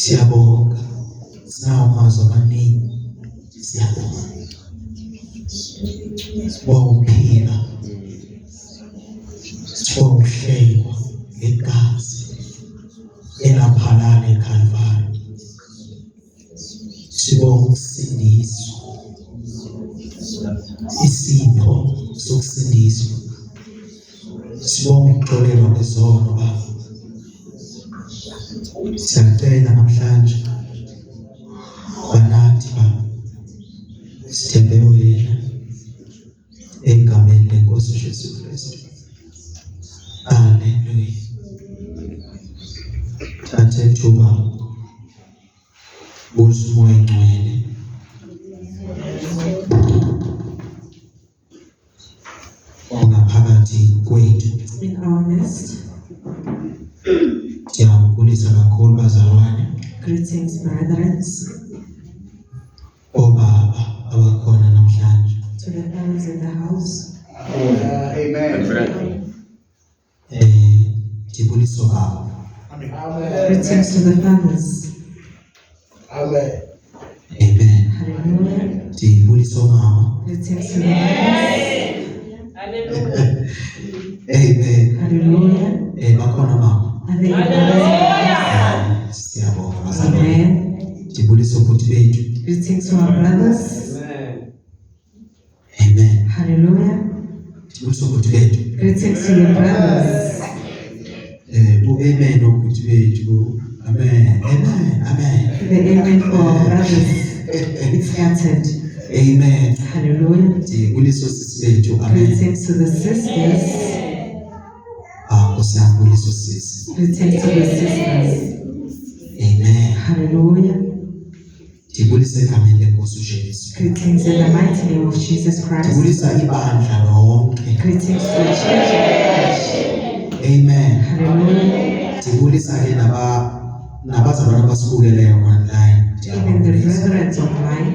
Siyabonga. Sinawo amazwi amaningi. Siyabonga. Sibonga ukuphila. Sibonga ukuhlengwa ngegazi elaphalala eKhalvari. Sibonga ukusindiswa. Isipho sokusindiswa. Sibonga ukuxolelwa kwezono Baba. Siyacela namhlanje banathi Baba sithembe wena egameni leNkosi uJesu Kristu. Haleluya. Thatha ithuba buza umoya ngcwele. Ongaphakathi kwethu. In our midst. Siyabulisa kakhulu bazalwane. Greetings, brethren. Obaba abakhona namhlanje. To the parents in the house. Amen. Dibuliso baba. Greetings to the fathers. Amen. Amen. Hallelujah. Dibuliso mama. Greetings to the mothers. Hallelujah. Amen. Hallelujah. Bakhona mama. Are they brothers? Siyabonga bazalwane. Amen. Dibuliso bhuti bethu. Greetings to our brothers. Amen. Hallelujah. Dibuliso bhuti bethu. Greetings to your brothers. Amen obhuti bethu. Amen. Amen. Amen. The amen for our brothers. It's scattered. Amen. Hallelujah. Dibuliso sisi bethu. Amen. Greetings to the sisters. Kusiyabuliso sisi. Greetings to the sisters. Amen. Hallelujah. Dibulisa egameni leNkosi uJesu. Greetings in the mighty name of Jesus Christ. Dibulisa ibandla lonke. Greetings to the church. Amen. Hallelujah. Dibulisa ke nabazalwane abasibukeleyo online. Even the brethren online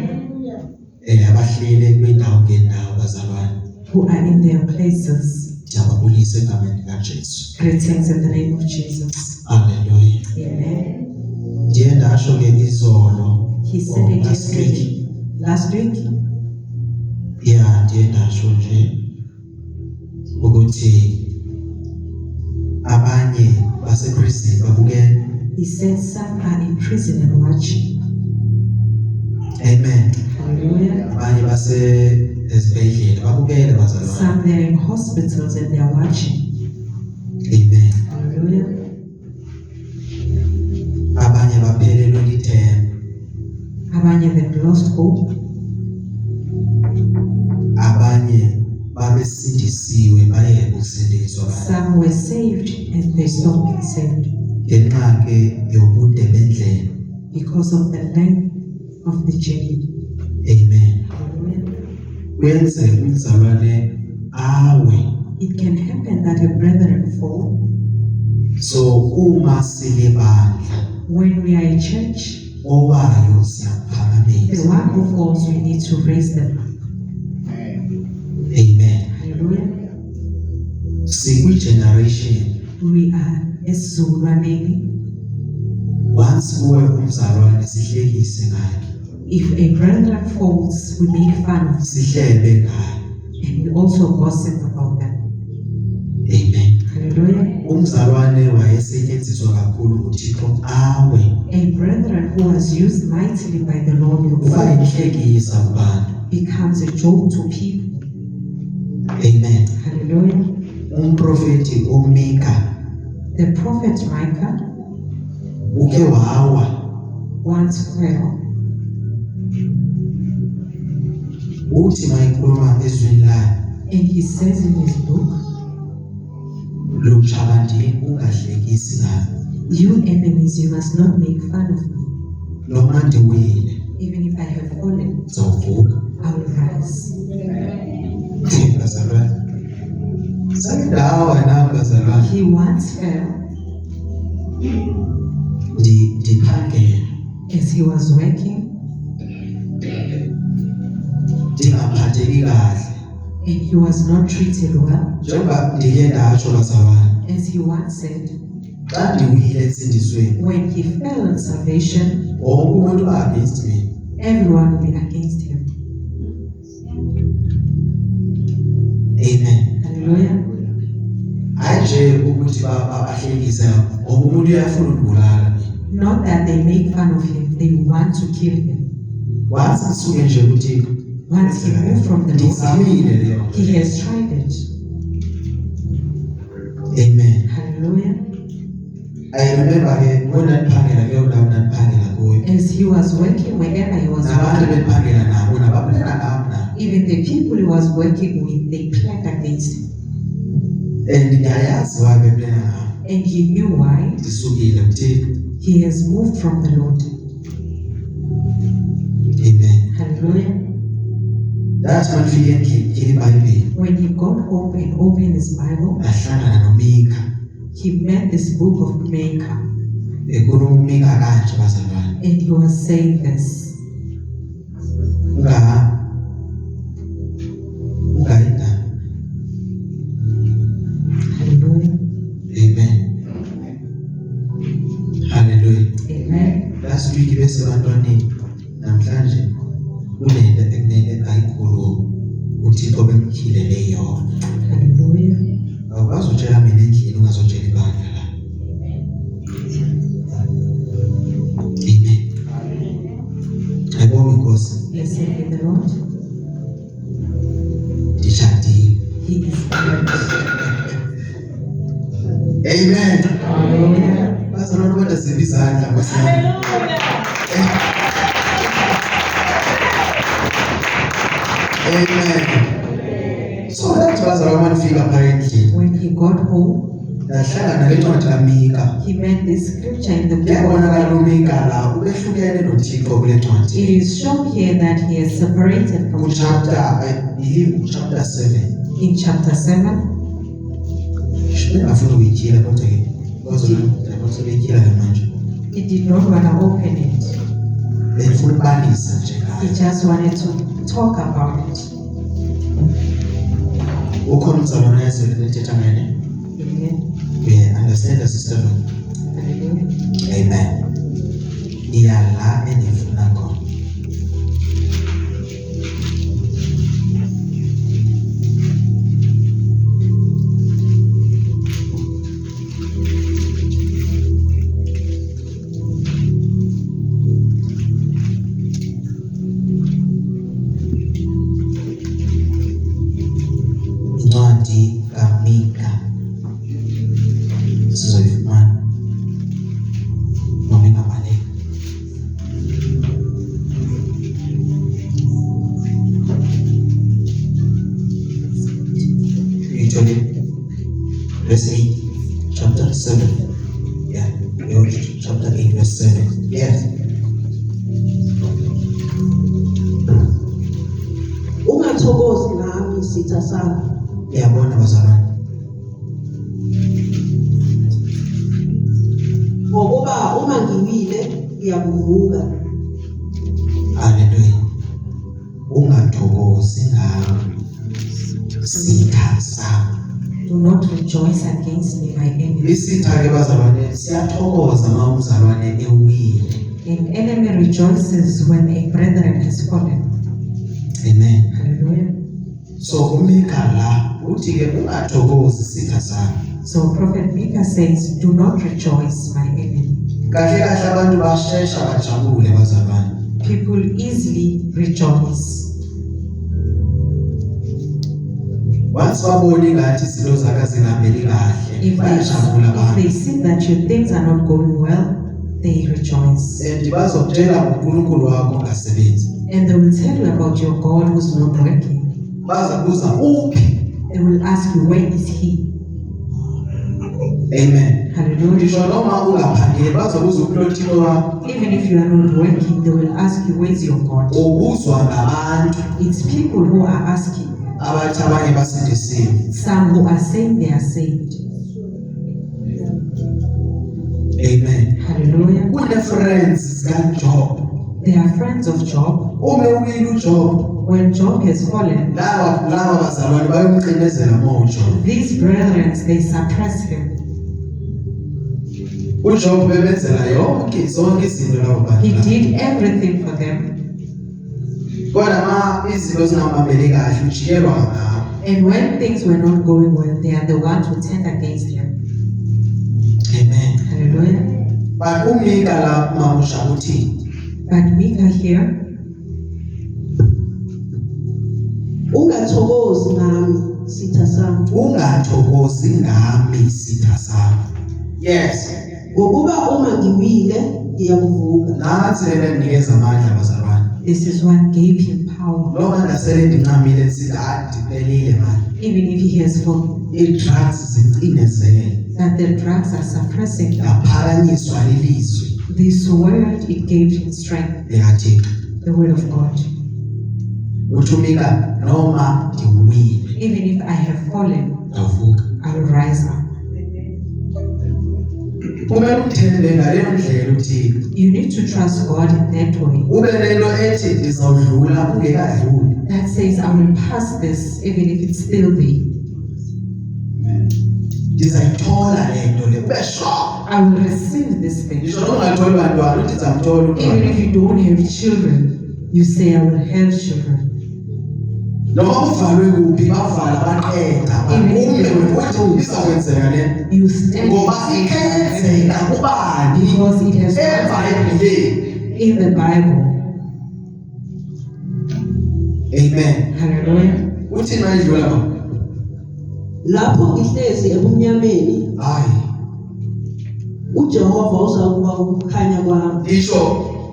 Abahlele kwindawo ngendawo bazalwane. who are in their places. Diyababulisa egameni likaJesu. Greetings in the name of Jesus. Hallelujah. Amen. Ndiye ndasho ke izolo He said it last week yesterday Last week, ya ndiye ndasho nje ukuthi abanye baseprison babukele. he said some are in prison and watching. Amen. Hallelujah. Abanye esibhedlela babukele bazalwane. Some they're in hospitals and they're watching. Amen. Hallelujah. Abanye baphelelwe lithemba. Abanye they've lost hope. Abanye babesindisiwe bayeke ukusindiswa. Some were saved and they stopped being saved Ngenxa ke yobude bendlela. because of the length of the journey. Amen. Hallelujah. Kwenzeka umzalwane awe. It can happen that a brethren fall. So uma silebandla When we are in church, owayo the siyaphakamisa. one who falls, we need to raise them. Amen. Hallelujah. Sikwi-generation We are esizukulwaneni. once kuwe umzalwane sihlekise ngayo, If a brother falls, we make fun of them sihlebe ngayo. and we also gossip about them. Amen. Hallelujah. Umzalwane wayesetyenziswa kakhulu nguThixo awe A brethren who was used mightily by the Lord will uba fall, inhlekisa kubantu. becomes a joke to people. Amen. Hallelujah. Umprofeti uMika The prophet Micah uke wawa, once fell. uthi mayikhuluma ezwini layo, And he says in his book, lutshabandini ungahlekisi ngalo. you enemies, you must not make fun of me. Noma ndiwile Even if I have fallen, ndizawuvuka. I will rise. Bazalwane, sayidawa na bazalwane, He once fell ndiphangela as he was working ndingaphatheki kahle. and he was not treated well. Njengoba ndike ndatsho bazalwane, As he once said, xa ndiwile entsindisweni when he fell in salvation, wonke umuntu uba against me. everyone will be against him. Amen. Hallelujah. Hayi nje ukuthi bahlekise, wonke umuntu uyafuna ukubulala mina. Not that they make fun of him, they want to kill him. Once isuke nje kuThixo, Once he moved from the Lord, ndizamile leyo. he has tried it. Amen. Hallelujah. I remember ke ndandiphangela kuyo ndawo ndandiphangela kuyo, As he was working wherever he was nabantu working, bendiphangela nabo nabaphelana nabo nabo. even the people he was working with, they planned against him. And ndiyayazi waye beplana nabo. And he knew why. Ndisukile kuThixo. He has moved from the Lord. Amen. Hallelujah. Ndathi mandifike endlini tyhila iBhayibhile, When he got home and opened his Bible, ndahlangana noMika. he met this book of Micah, Ekhuluma uMika kanje bazalwane, and he was saying this: ungayidani. Hallelujah. Amen. Hallelujah. Amen. Last week besebantwaneni, namhlanje kunento ekumele ayikhulume uThixo bemkhilele yona. Hallelujah. Awukwazi utshela mina endlini ungazotshela ibandla la. Amen. Ayibonge Nkosi, Blessed be the Lord. ndishadile. He is good. Amen. Hallelujah. Bazalwane kodwa sibe izandla Nkosi yami. Hallelujah. Amen. So that bazalwane manifika phaa endlini, When he got home, ndahlangana nencwadi kaMika. he met this scripture in the book of Kuyabonakala Micah. uMika la ubehlukene noThixo kule ncwadi. It is shown here that he is separated from Chapter, I believe chapter 7. in chapter 7. Bengafuna ukuyityhila kodwa ke bazoyityhila ke manje. He did not want to open it. Bengifuna ukubalisa nje He ngayo. just wanted to talk about it. Ukhona umzalwane oyazile nethetha ngene? Amen. We understand the system. Hallelujah. Amen. Iya la endifuna khona. verse 8, chapter 7. Yeah, chapter 8, verse 7. Yes. Ungathokozi ngami sitha sami. Ngiyabona bazalwane. Ngokuba uma ngiwile ngiyakuvuka. Hallelujah. Ungathokozi ngami sitha sami. Do not rejoice against me, my enemy. Isitha ke bazalwane siyathokoza uma umzalwane ewile. An enemy rejoices when a brethren has fallen. Amen. Hallelujah. So uMika la uthi ke ungathokozi sitha sami. So Prophet Micah says, do not rejoice, my enemy. Kahle kahle abantu bashesha bajabule bazalwane. People easily rejoice. Once babona ngathi izinto zakhe zingahambeli kahle If bayajabula they abantu. see that your things are not going well, they rejoice. And bazokutshela uNkulunkulu wakho ongasebenzi. And they will tell you about your God who's not working. Bazabuza uphi? They will ask you, where is he? Amen. Hallelujah. Ngisho noma ungaphangeli bazobuza uPlotino wakho. Even if you are not working, they will ask you, where's your God? Ubuzwa ngabantu It's people who are asking. abathi abanye basindisiwe. Some who are saying they are saved. Amen. Hallelujah. Kune friends kaJob. They are friends of Job. Uma uwile uJob, When Job has fallen, laba bazalwane bayomcinezela moJob. these brethren, they suppress him. uJob bebenzela zonke izinto labo He bantu. did everything for them. Kodwa ma izinto zingahambeli kahle ujikelwa ngabo. And when things were not going well, they are the ones who turned against him. Amen. Hallelujah. But uMika la mamusha uthi But Micah here, Ungathokozi ngami sitha sami. ungathokozi ngami sitha sami. Yes. Ngokuba uma ngiwile ngiyakuvuka. Nathi lena ninikeza amandla bazalwane. this is what gave him power. Noma ngasele ndincamile nsithi adiphelile manje. Even if he has fallen, I-drugs zicinezele. that the drugs are suppressing him. Yaphakanyiswa lilizwi This word, it gave him strength, likaThixo. the word of God. Uthi uMika noma ndiwile Even if I have fallen, ndavuka. I will rise up. Kumele uthembe ngaleyo ndlela uthixo. You need to trust God in that way. Ube nento ethi ndizawudlula ungekadluli. That says, I will pass this, even if it's still there. Ndizayithola le nto le. Ube sure. I will receive this thing. Ngisho noma ungatholi bantwana uthi ndizamthola Even umntwana. if you don't have children, you say, I will have children. Noma uvalwe kuphi bavala baqeda. Ume uthi izakwenzeka le. You stand Ngoba ikhenzeka kubani because it has eBhayibhelini. in the Bible. Amen. Hallelujah. Uthi mayidlula ba? Lapho ngihlezi ebumnyameni, Hayi. uJehova uzakuba ukukhanya kwami. Ngisho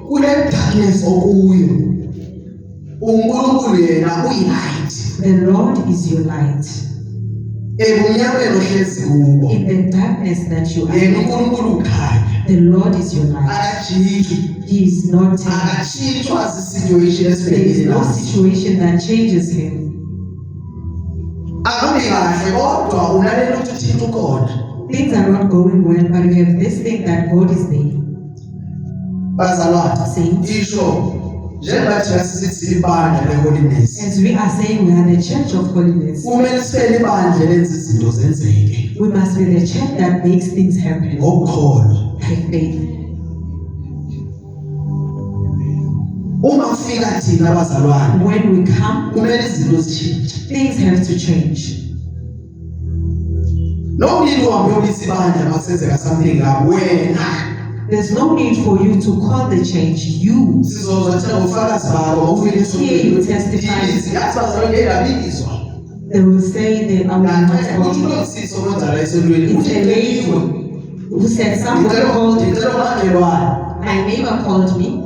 kule darkness okuyo. uNkulunkulu yena uyi-light. The Lord is your light. Ebumnyameni ohlezi kubo. In the darkness that you Yena are, uNkulunkulu ukhanya. the Lord is your light. Akajiki. He is not Akashintshwa zisituation there is esibhekile no nazo. situation that changes him. Akambi kahle kodwa unalento uthi uThixo ukhona. Things are not going well, but you have this thing that God is there. Bazalwane. Saints, Isho njengoba thina sisithi ibandla leholiness. as we are saying, we are the church of holiness. Kumele sifele ibandla lenza izinto zenzeke We must be the church that makes things happen ngokukholwa. by faith. Uma kufika thina abazalwane When we come, kumele izinto zitshintshe. things have to change. No need uhambe uyobisa ibandla makusenzeka something la wena. There's no need for you to call the change. You. Sizozwa thina ngofakazi bakho ngokufika Here you testify. yathi bazalwane ngeyabizwa. They will say that I will not Uthi call you. unomsiso owenza la esentweni. It's a lady who said somebody called me. Ngicela ubangelwane. My neighbor called me.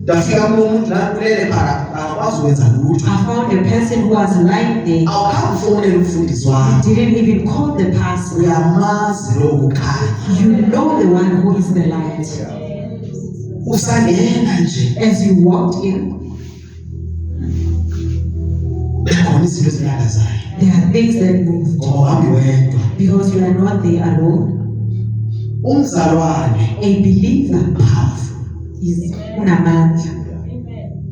Ndafika kulo muntu la kulele phaka ongakwazi ukwenza lutho. I found a person who was lying there. Awukhambi ufonele umfundisi He wakho. didn't even call the pastor. Uyamazi lo kukhanya. You know the one who is the light. Usangena nje As you walked in, bekhona izinto ezinyangazayo. there are things that move Ngoba uhambi wedwa. because you are not there alone. Umzalwane A believer powerful. is unamandla.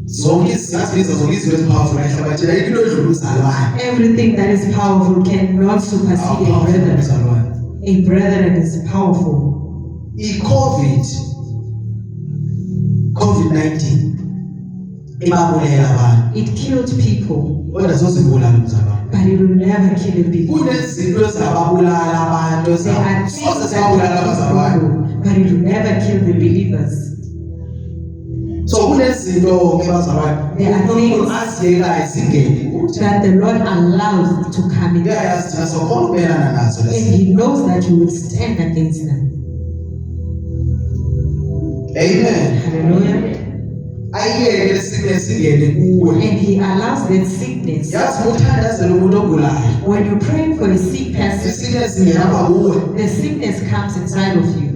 Zonke izinto ezipowerful ehlabathini ayikho into edlula umzalwane. Everything that is powerful cannot supersede a brother. Umzalwane. A brother is powerful. COVID-19 ibabulela abantu. It killed people, Kodwa sozibulala umzalwane. but it will never kill a believer. Kunezinto ezababulala abantu There are soze things zabulala that abazalwane. kill people, but it will never kill the believers. So kunezinto ke bazalwane. There are uNkulunkulu things aziyekayo zingene kuthi. that the Lord allows to come in, Uyayazi thina sokhona ukubelana nazo and lezi. He knows that you will stand against them. Amen. Hallelujah. Ayiyeke lesine singene kuwe. And He allows that sickness. Yazi uthandazela umuntu ogulayo. When you're praying for a sick person, Isine singena kuwe. the sickness comes inside of you.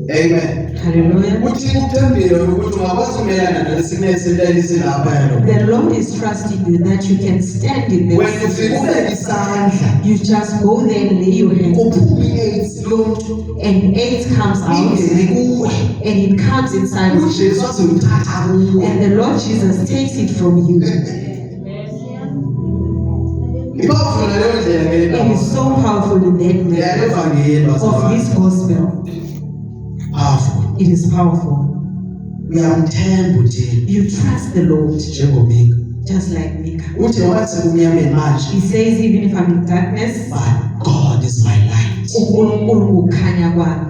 Amen. Hallelujah. Uthi ukuthembile ukuthi ungakwazi ukumelana nalesinye sentelisi lapha yalo. The Lord is trusting you that you can stand in Wena the ufike ubeke isandla. You just go there and lay your hand, Kuphume i-AIDS lomntu. and AIDS comes out, Ingene kuwe. and it comes inside of you. uJesu azolithatha kuwe. And the Lord Jesus takes it from you. Ipowerful leyo ndlela It ngeke is so powerful in that way evangeli of bazalwane. His gospel. Powerful. It is powerful. Uyamthemba uthini You trust the Lord, njengomika. just like Micah. Uthi noba sekumnyameni manje, He says, even if I'm in darkness, but God is my light. uNkulunkulu ngukukhanya kwami.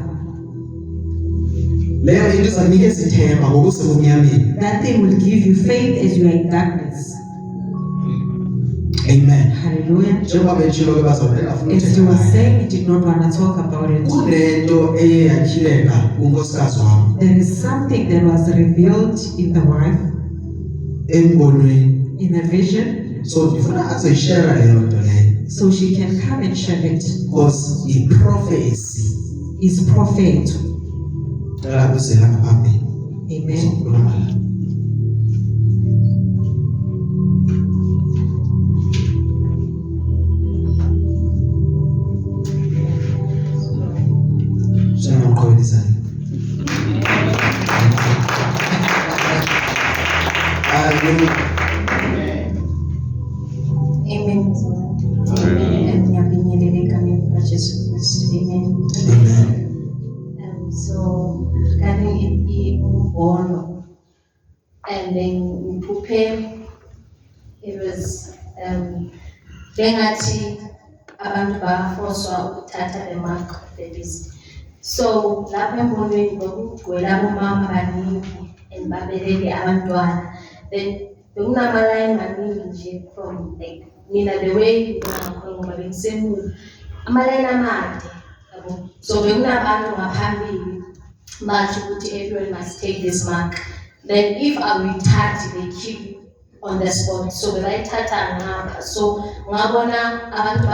Leyo into izanikeza ithemba ngokusekumnyameni. That thing will give you faith as you are in darkness. Amen. Hallelujah. Njengoba betshilo ke bazalwane engafuna As you were ukuthetha. saying, you did not want to talk about it. Kunento eye yatyhileka kunkosikazi wami There is something that was revealed in the wife, embonweni. in a vision, So ndifuna azoyishare leyo nto leyo. so she can come and share it. Because i-prophecy Is prophet. cela kuzela ngaphambili. Amen. Uzokhuluma la. Siyamqhubelisa. Hallelujah. Amen. And ngiyabingeleleka ngebizo Jesu Kristu. Amen. Amen. So regarding umbono, and then prepare, it was bengathi abantu bafoswa ukuthatha the mark of the beast. So lapha embonweni bekugcwele abomama abaningi and babeleke abantwana. Then bekunamalayini maningi nje from like mina the way ngakhona ngoba bengisemuva amalayini amade yabo. So bekunabantu ngaphambili bathi ukuthi everyone must take this mark. Then if awuyithathi they kill you on the spot. So bebayithatha ngapha. So ngabona abantu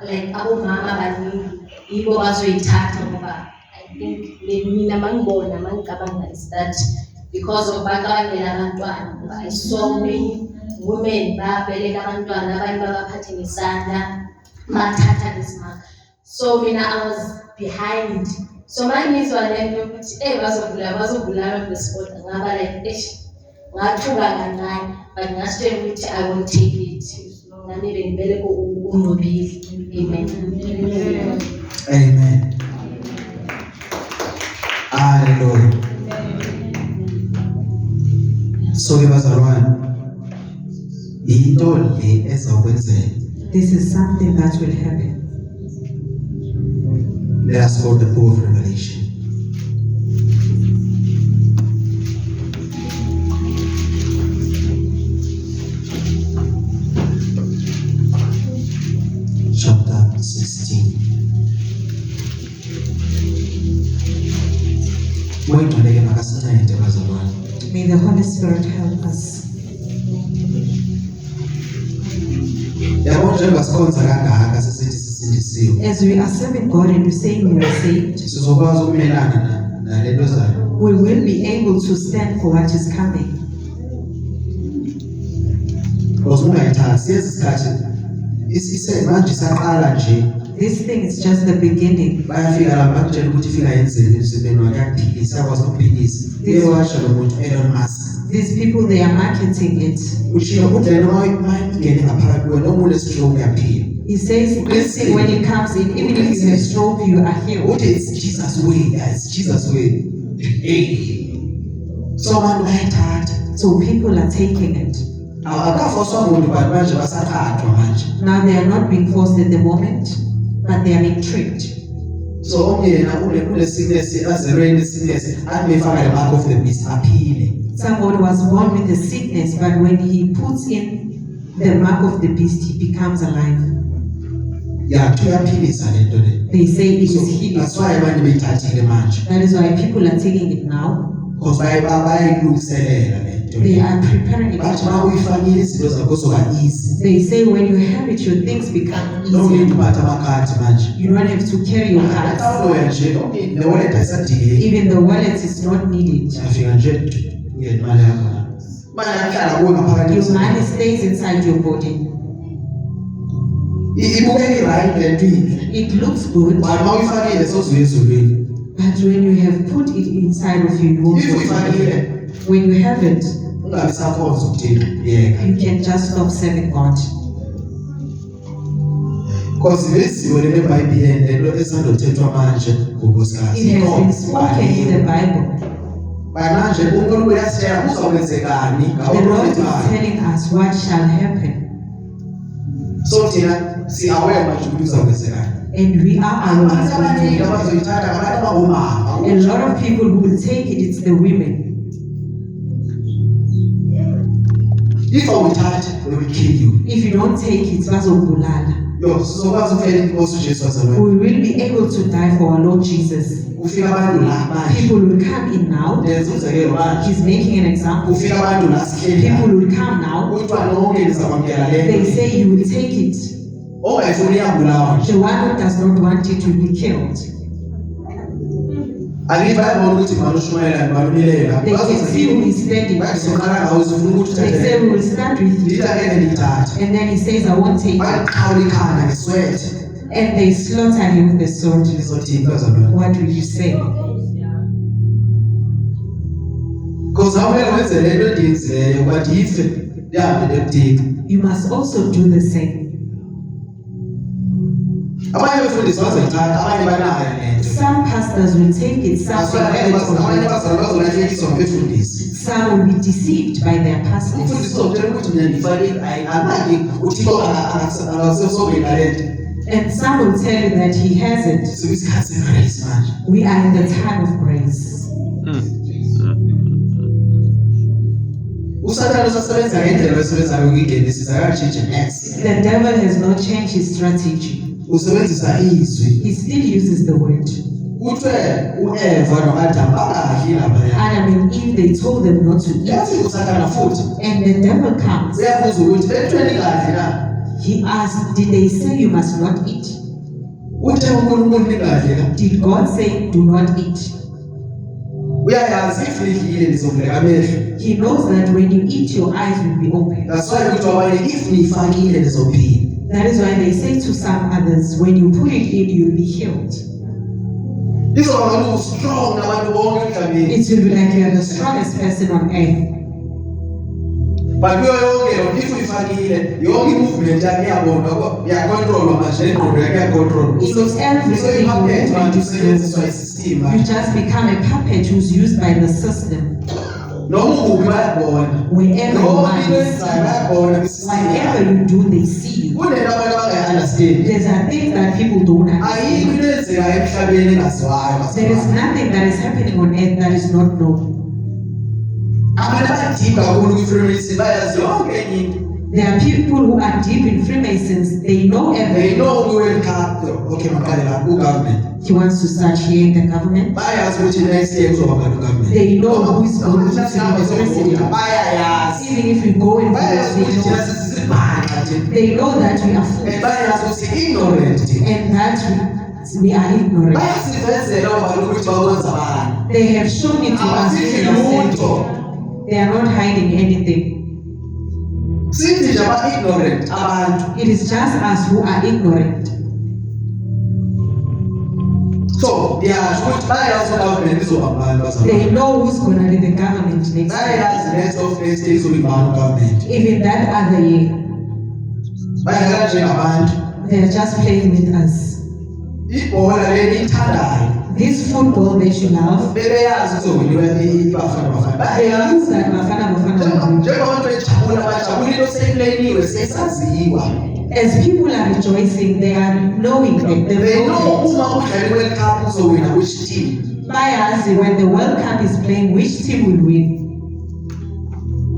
like abomama abaningi yibo bazoyithatha ngoba I think mina mangibona mangicabanga is that because of bakabangela abantwana ngoba I saw many women babeleka abantwana abanye babaphathe ngesandla bathatha this mark. So mina I was behind. So mangizwa lento ukuthi bazobulala on the spot ngaba like ngathuka kancane but ngasitshela ukuthi I won't take it. Nami bengibeleke unqobile. Amen. Amen. Hallelujah. So ke bazalwane, into le ezakwenzeka. This is something that will happen. Let us go to the book of Revelation. Chapter 16. Moya Ngcwele makasincede bazalwane. May the Holy Spirit help us. Yabona njengoba sikhonza kangaka sesithi sisindisiwe. As we are serving God and we say we are saved, Sizokwazi ukumelana nalento zayo. we will be able to stand for what is coming. Because ungayithathi siyesikhathi manje saqala nje This thing is just the beginning. bayafika la bakutshela ukuthi fika yenzeni emsebenzini wakhe akuphilisa akwazi ukuphilisa uyewasha lo muntu Elon Musk These people, they are marketing it. ushiya ukuthi noma ingene ngaphakathi kuwe noma une-stroke uyaphila. He says, this thing when it comes in, even if you have stroke, you are healed. Uthi it's Jesus way, it's Jesus way. So abantu bayayithatha. So people are taking it. Akafoswa muntu but manje basathathwa manje. Now they are not being forced at the moment, but they are being tricked. So omnye yena une-sickness azerweni sickness athi mefaka le mark of the beast aphile. Somebody was born with a sickness, but when he puts in the mark of the beast, he becomes alive. Ya tuyaphilisa lento le. They say it So is healing. that's why abantu beyithathile manje. That is why people are taking it now. Because bayayilungiselela lento They le. are preparing it Bathi uma now. uyifakile izinto zakho zoba easy. They say when you have it, your things become Don't need easier. uphatha amakhadi manje. You don't have to carry your cards. Atawuloya nje ne-wallet ayisadingeki. Even the wallet is not needed. Uyafika nje uyena imali yakho. Imali yahlala kuwe ngaphakathi. Your money stays inside your body. Ibukeka i-right lento inhle. It looks good, But uma uyifakile sozuya ezulwini. but when you have put it inside of you, you won't If go for uyifakile it. When you have it, ungabi sakhonza ukuthini yeka. you can just stop serving God. Because ibeziwe le eBhayibhelini lento esandothethwa manje ngokosikazi. It has been spoken in the Bible. Manje uNkulunkulu uyasitshela kuzokwenzekani The ngawo Lord is prophet. telling us what shall happen, So thina si-aware manje ukuthi kuzokwenzekani. and we are Abantu aware. abaningi abazoyithatha ngabantu abangomama. A lot of people who will take it, it's the women. If awuyithathi they will kill you. If you don't take it, bazokubulala. Yo sizokwazi ukufela inkosi uJesu wazalwane. We will be able to die for our Lord Jesus. Kufika abantu la manje. People will come in now. Lenza umzekelo manje. He's making an example. Kufika abantu la sihleli. People will come now. Kuthiwa nonke nizakwamukela They lento. say you will take it. Ongayifuni iyabulawa nje. The one who does not want it will be killed. Angithi bayabona ukuthi manje ushumayela balumile la. They can see who is standing. Bathi soqala ngawo ufuna ukuthi They say uthathe. we will start with you. Ndithi angeke ngiyithathe. And then he says, I won't take it. Bayiqhawula ikhanda ngeswethi. And they slaughter him with the sword. Ngizothi bazalwane. What will you say? Because awumele wenze lento endiyenzileyo but ife ndihambe ndiyodika. You must also do the same. Abanye befundisi bazoyithatha abanye banayo lento. Some pastors will take it, some Abanye will abanye bazalwane bazolahlekiswa ngabefundisi. Some will be deceived by their pastors. Umfundisi uzokutshela ukuthi mina ngifakile amanje uThixo akasesobheka lento. And some will tell you that he has it. Sikuyisikhathi se-grace manje. We are in the time of grace. uSathane usasebenza ngendlela osebenzayo ukungenisisa akatshintshi next. The devil has not changed his strategy. Usebenzisa izwi. He still uses the word. Kuthiwe u-Eva no-Adam bangadli laphaya. Adam and Eve, they told them not to eat. Uyafika uSathane futhi. And the devil comes. Uyabuza ukuthi bethweni ngadli na? He asked, did they say you must not eat? Uthe uNkulunkulu ningadli na? Did God say do not eat? Uyayazi if nidlile nizovuleka amehlo. He knows that when you eat, your eyes will be open. That's why kuthiwa abanye if niyifakile nizophila. That is why they say to some others, when you put it in, you'll be healed. Izoba ngabe strong nabantu bonke emhlabeni. It will be like you are the strongest person on earth. But kuyo yonke loo if uyifakile yonke i-movement yakho iyabona iyakontrolwa manje nengqondo yakho iyakontrolwa. It is everything Usoyi-puppet manje you usebenziswa i-system You manje. just become a puppet who's used by the system. Noma ukuphi bayakubona. Wherever you Noma into are, eyenzayo bayakubona kwi-system whatever yakho. you do, they see you. Kunento abantu abangayi-understand. There's a thing that people don't understand. Ayikho into eyenzekayo emhlabeni engaziwayo. There is nothing that is happening on earth that is not known. Abantu abadipha kakhulu kwi-freemason bayazi yonke enye into. There are people who are deep in Freemasons. They know They everything. know who will come. Okay, makalela ku government. He wants to start here in the government. Bayazi ukuthi next year kuzoba ngani government. They know who is going to be Bayazi. president. Bayazi. Even if we go and vote, Bayazi they ukuthi thina know. sisibhaqa thina. They know that we are fools Bayazi ukuthi ignorant thina. and that we are ignorant. Bayasivezela abantu ukuthi bakwenza bani. They have shown it to us. Abazithi innocent. lutho. They are not hiding anything. Sithi nje aba-ignorant abantu. It is just us who are ignorant. So, ndiyasho ukuthi bayazi ugovernment izoba ngubani bazalwane. They know who's going to be the government next year. Bayazi next of next year izoba ngubani ugovernment. Even that other year, Bayakala njengabantu. they are just playing with us. Ibhola leli ithandayo. This football they should love. Bebeyazi kuzowiniwa iBafana Bafana. They Bayazi. use that Bafana Bafana will do. Njengabantu bejabula bajabula into seyipleniwe sesaziwa. As people are rejoicing, they are knowing that They know the uma kudlala iWorld Cup uzowina which team. Bayazi when the World Cup is playing, which team will win.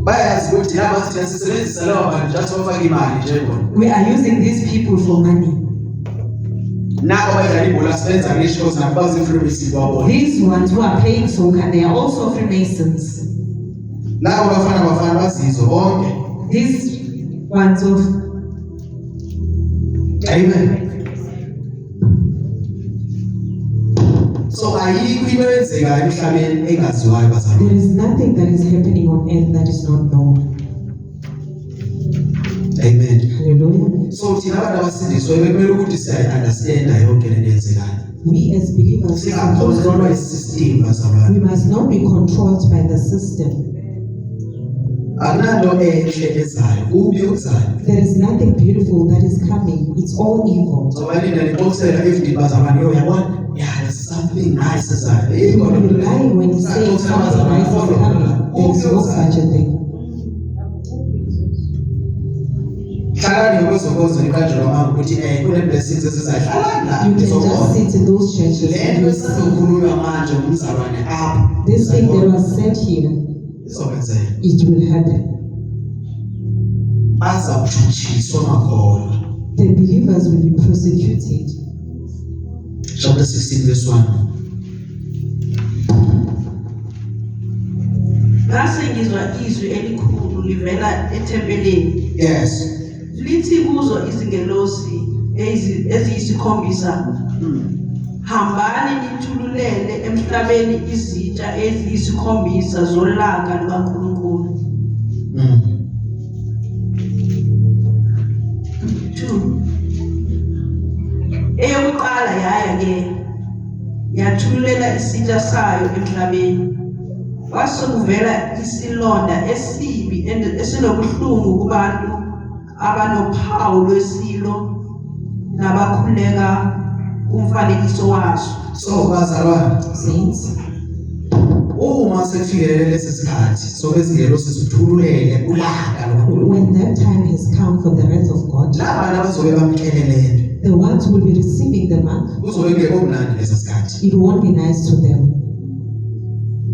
Bayazi ukuthi laba thina sisebenzisa laba bantu just bafake imali nje bona. We are using these people for money. Nabo badlala ibhola sibenza ngisho because nabo bazi-Freemason babona. These ones who are playing soccer, they are also Freemasons. Labo Bafana Bafana bazizo bonke. These ones of Amen. So ayikho into eyenzekayo emhlabeni engaziwayo there bazalwane. is nothing that is happening on earth that is not known. Amen. Hallelujah. So thina abantu abasindiswe bekumele ukuthi siyayi-understanda yonke lento eyenzekayo. We as believers, Singakhontrolwa i-system bazalwane. we must not be controlled by the system. Akunanto enhle ezayo, kubi okuzayo. There is nothing beautiful that is coming. It's all evil. So balinda nixoxela everyday bazalwane, yo yabona, yeah, there's something nice ezayo. You will be lying when you say something nice is coming. There is no such a thing. Hlalani ngokwezokozo nikanjalo mama ukuthi kune-blessings esizayidlala You can just sit in those churches le and nto you see esizokhulunywa manje ngumzalwane apha this thing that was said here. izokwenzeka. It will happen. Bazawutshutshiswa makholwa. The believers will be persecuted. Chapter 16 verse 1. Ngase ngizwa izwi elikhulu livela ethempelini Yes. lithi kuzo izingelosi eziyisikhombisa, hambani nithululele emhlabeni izitsha eziyisikhombisa zolaka lukaNkulunkulu. 2. Eyokuqala yaya-ke yathululela isitsha sayo emhlabeni. Kwasekuvela isilonda esibi esinobuhlungu kubantu abanophawu lwesilo nabakhuleka kumfanekiso waso. So bazalwane, Saints, uma sekufikele lesi sikhathi sobezingelosi zithululele ulaka loNkulunkulu. when that time has come for the wrath of God, Labantu abazobe bamkele lento the ones who will be receiving the mark, kuzobe kungekho mnandi lesi sikhathi. it won't be nice to them.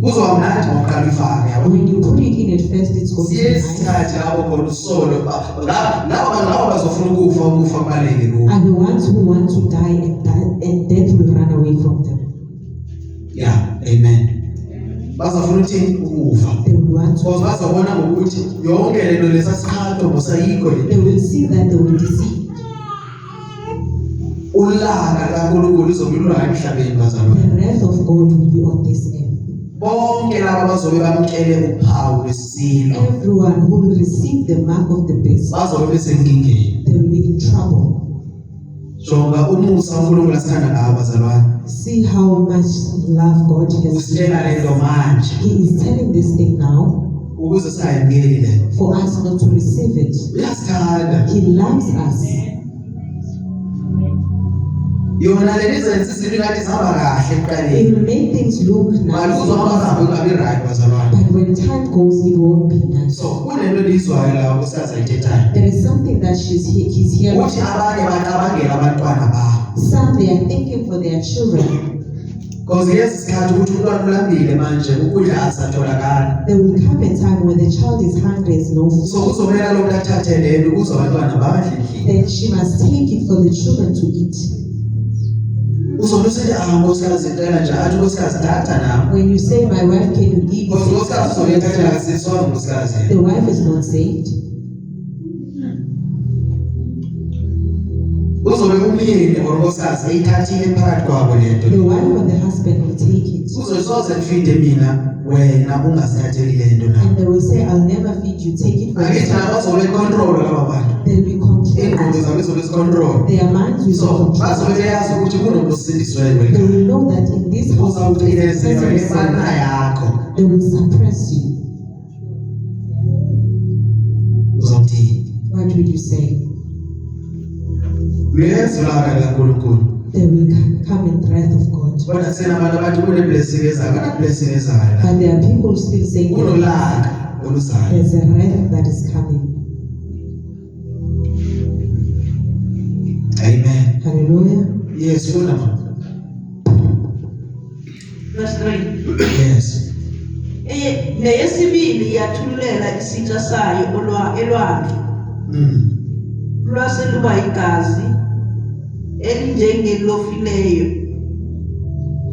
Kuzoba mnandi ngokuqala ifake yabo. When you put it in at first, it's going to be Siye nice. isikhathi lapho khona usolo labo bazofuna ukufa kubaleke kubo. Are the ones who want to die and death will run away from them. Yeah, amen. Bazofuna ukuthi ukufa. They will want to. Because bazobona ngokuthi yonke lento lesasikhathi mosayikho They will see that they will deceive. ulaka kaNkulunkulu lizobe lula emhlabeni bazalwane. The wrath of God will be on this earth. Bonke labo bazobe bamkele uphawu lwesilo Everyone who will receive the mark of the beast, bazobe besenkingeni. they will be in trouble. Jonga umusa uNkulunkulu asithanda ngawo bazalwane. See how much love God has Usitshela given lento us. manje He is telling this thing now ukuze singayemukeli lento. for us not to receive it. Uyasithanda. He loves us. Yona le izenza izinto ngathi zihamba kahle It ekuqaleni. will make things look Maluzwa nice, amahambo kungabi right bazalwane. but when time goes, it won't be nice. So kunento elizwayo la usaza ithethayo. There is something that he's here. Uthi abanye bacabangela abantwana babo. Some they are thinking for their children. Because yes, isikhathi ukuthi umntwana ulambile manje ukudla asatholakala. There will come a time when the child is hungry, there's no food. So kuzomela lokhu athathe lento ukuze abantwana badle endlini. Then she must take it for the children to eat. Uzobe usithi nkosikazi ngicela nje athi nkosikazi thatha nami. When you say, my wife, can you give Because me? nkosikazi uzobethathela kasiswanga nkosikazi. The wife is not saved. Uzobe umyeni or nkosikazi eyithathile phakathi kwabo lento. The wife or the husband will take it. Uzosoze kufinde mina wena ungasithatheli lento na. And they will say, I'll never feed you, take it for Akithi yourself. nabo bazobe control laba bantu. They'll be Ingqondo controlled. zabo zizobe zicontrol. Their minds will be So bazobe controlled. beyazi ukuthi kunomuntu osindiswayo They kweli. will know that in this house, there is a Uzawucinezelwa person imana saved. yakho. They will suppress you. Uzawuthini? What will you say? Luyezwakala kaNkulunkulu. There will come in wrath of God. Kodwa sena abantu abathi kune blessing ezayo, kana blessing ezayo la. But there are people still saying Kunolaka oluzayo. there's a wrath that is coming. Amen. Hallelujah. Yes, funa ma. Verse 3. Yes. Neyesibili yathululela isitsha sayo elwandle lwaseluba igazi elinjengelofileyo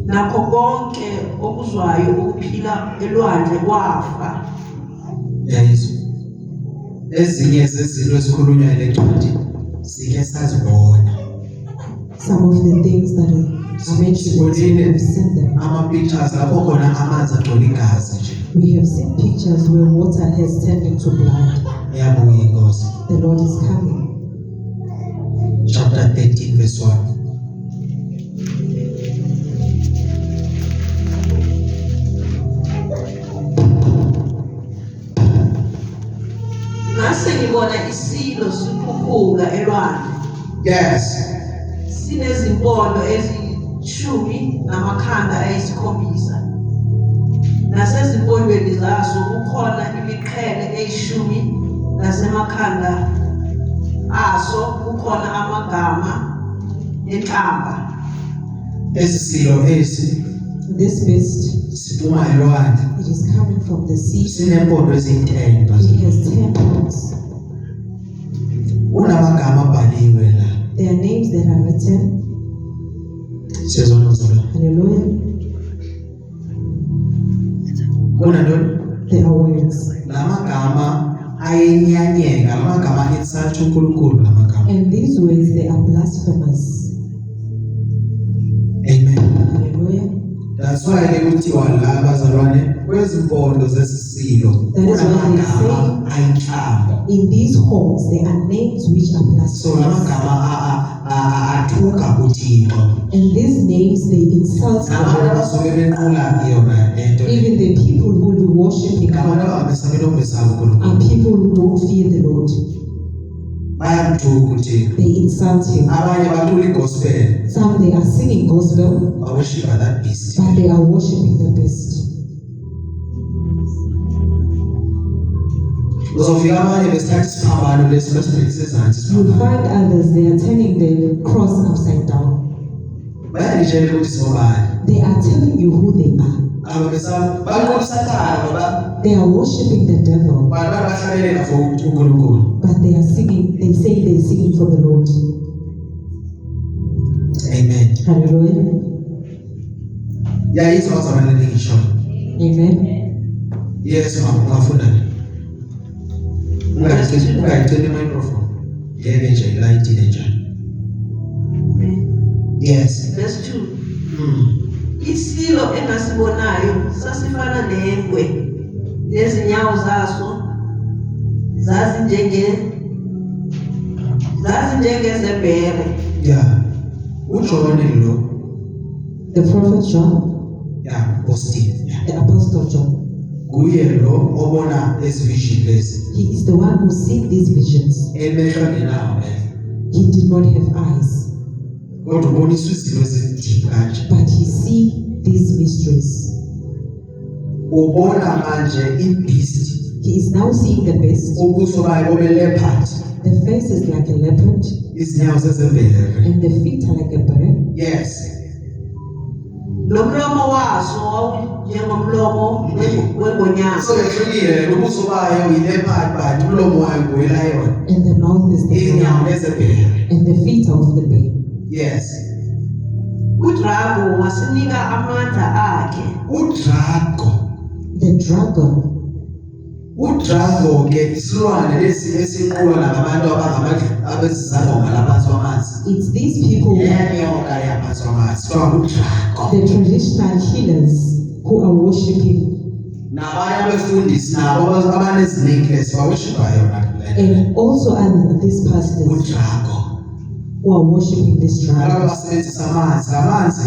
nakho konke okuzwayo ukuphila elwandle kwafa. Yes. Ezinye zezinto esikhulunywa lencwadi sike sazibona. Some of the things that are mentioned, we have seen them. Ama pictures lapho khona amanzi agcwele igazi nje. We have seen pictures where water has turned into blood. Yabuya inkosi. The Lord is coming. Chapter 13 verse 1. Ngase ngibona isilo siphuphuka elwandle. Yes. Sinezimpondo ezishumi namakhanda ayisikhombisa. Nasezimpondweni zaso kukhona imiqhele eyishumi nasemakhanda aso kukhona amagama enhlamba. Esisilo esi This beast, siphuma elwandle. it is coming from the sea. Sinempondo eziyi-10 It basi. has 10 horns. Unamagama abhaliwe la. There are names that are written. Siyazwana mzala. Hallelujah. Kunantoni? There are words. Lamagama ayenyanyeka, lamagama esatsho uNkulunkulu lamagama. And these words, they are blasphemous. Amen. Hallelujah. That's why kuthiwa la bazalwane kwezimpondo zesisilo That is why they kunamagama ayinhlamba. In these horns, there are names which are So blasphemous. lamagama athuka uThixo. And these names, they insult Nabantu God. abasuke benqula yona lento. Even the people who will be worshiping Ngabantu God abangamesabe nomesabo uNkulunkulu. are people who don't fear the Lord. Bayamthuka uThixo. They insult him. Abanye bacula igospel. Some, they are singing gospel, Worship that beast. but they are worshiping the beast. Uzofika abanye besithatha isiphambano lesi besibhekise ezansi You'll isiphambano. find others, they are turning the cross upside down. Bayalitshela ukuthi sibobani. They are telling you who they are. Ababesaba baqula usathana ngoba They are worshiping the devil, abantu bahlabelela for uNkulunkulu. but they are singing, they say they're singing for the Lord. Amen. Hallelujah. Yayizwa wazabana ngisho. Amen. Yes mama ungafunda. Ungayicela microphone. Yeke nje ilayitile njani. Yes. Verse 2. Isilo engasibonayo sasifana nengwe. Nezinyawo zaso zazingezebhere. Yeah. uJohn lo. The prophet John, Yeah, Apostle. Yeah. the apostle John, Kuye lo obona esivision lesi. he is the one who sees these visions. Emehlo ngenawo. He did not have eyes, Kodwa uboniswa izinto ezideep kanje. but he sees these mysteries. Ubona manje ibeast. He is now seeing the beast. Ubuso bayo bobe leopard. The face is like a leopard, Izinyawo zezemvelo. and the feet are like a bird. Yes. lo mlomo waso wawunjengomlomo wengonyama. So behlukile ubuso bayo yi-leopard but umlomo wayo ngowe-lion. And the mouth is the Izinyawo lion. nezebhere. And the feet are of the bear. Yes. uDrago wasinika amandla akhe. uDrago. The dragon. uDrago ke isilwane lesi esinqulwa nabantu abezizangoma laphansi kwamanzi. It's these people, Yenyoka yaphansi kwamanzi. Kuthiwa uDrago. the traditional healers who are worshipping, Nabanye abefundisi nabo abanezinecklace bawushipa yona le. and also other these pastors uDrago. who are worshipping this Laba dragon, basebenzisa amanzi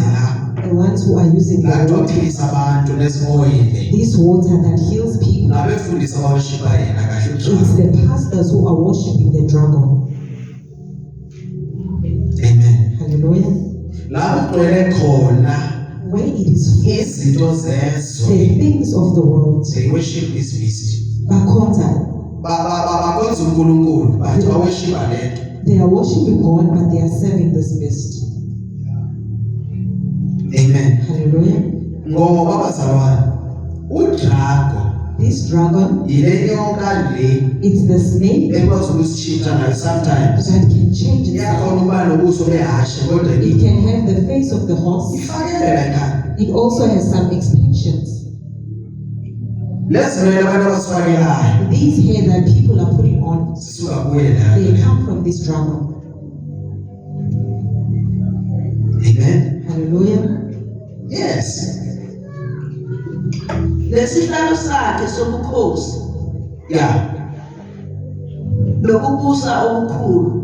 la. the ones who are using the Lathi water, waphilisa abantu nezimoyile. this water that heals people. Nabefundisi abawushipa yena kahle It's uDrago. the pastors who are worshipping the dragon. Amen. Hallelujah. La kugcwele khona Where it is full, izinto the zezwe. things of the world, They worship this beast. bakhonza, Bakwenza uNkulunkulu but bawushipa lento. they are worshipping God, but they are serving this beast. Amen. Hallelujah. Ngoba bazalwane uDrago This dragon, ile nyoka le it's the snake ekwazi ukusitshintsha ngayo sometimes. that can change itself. Iyakhona ukuba nobuso behashe kodwa It can have the face of the horse. ifakele la ekhaya. It also has some extensions. Lezinto abantu abasifakelayo These hair that people are putting on, sisuka kuye they la. come from this dragon. Amen. Hallelujah. Yes. Lesihlalo sakhe sobukhosi Yeah. lokubusa okukhulu.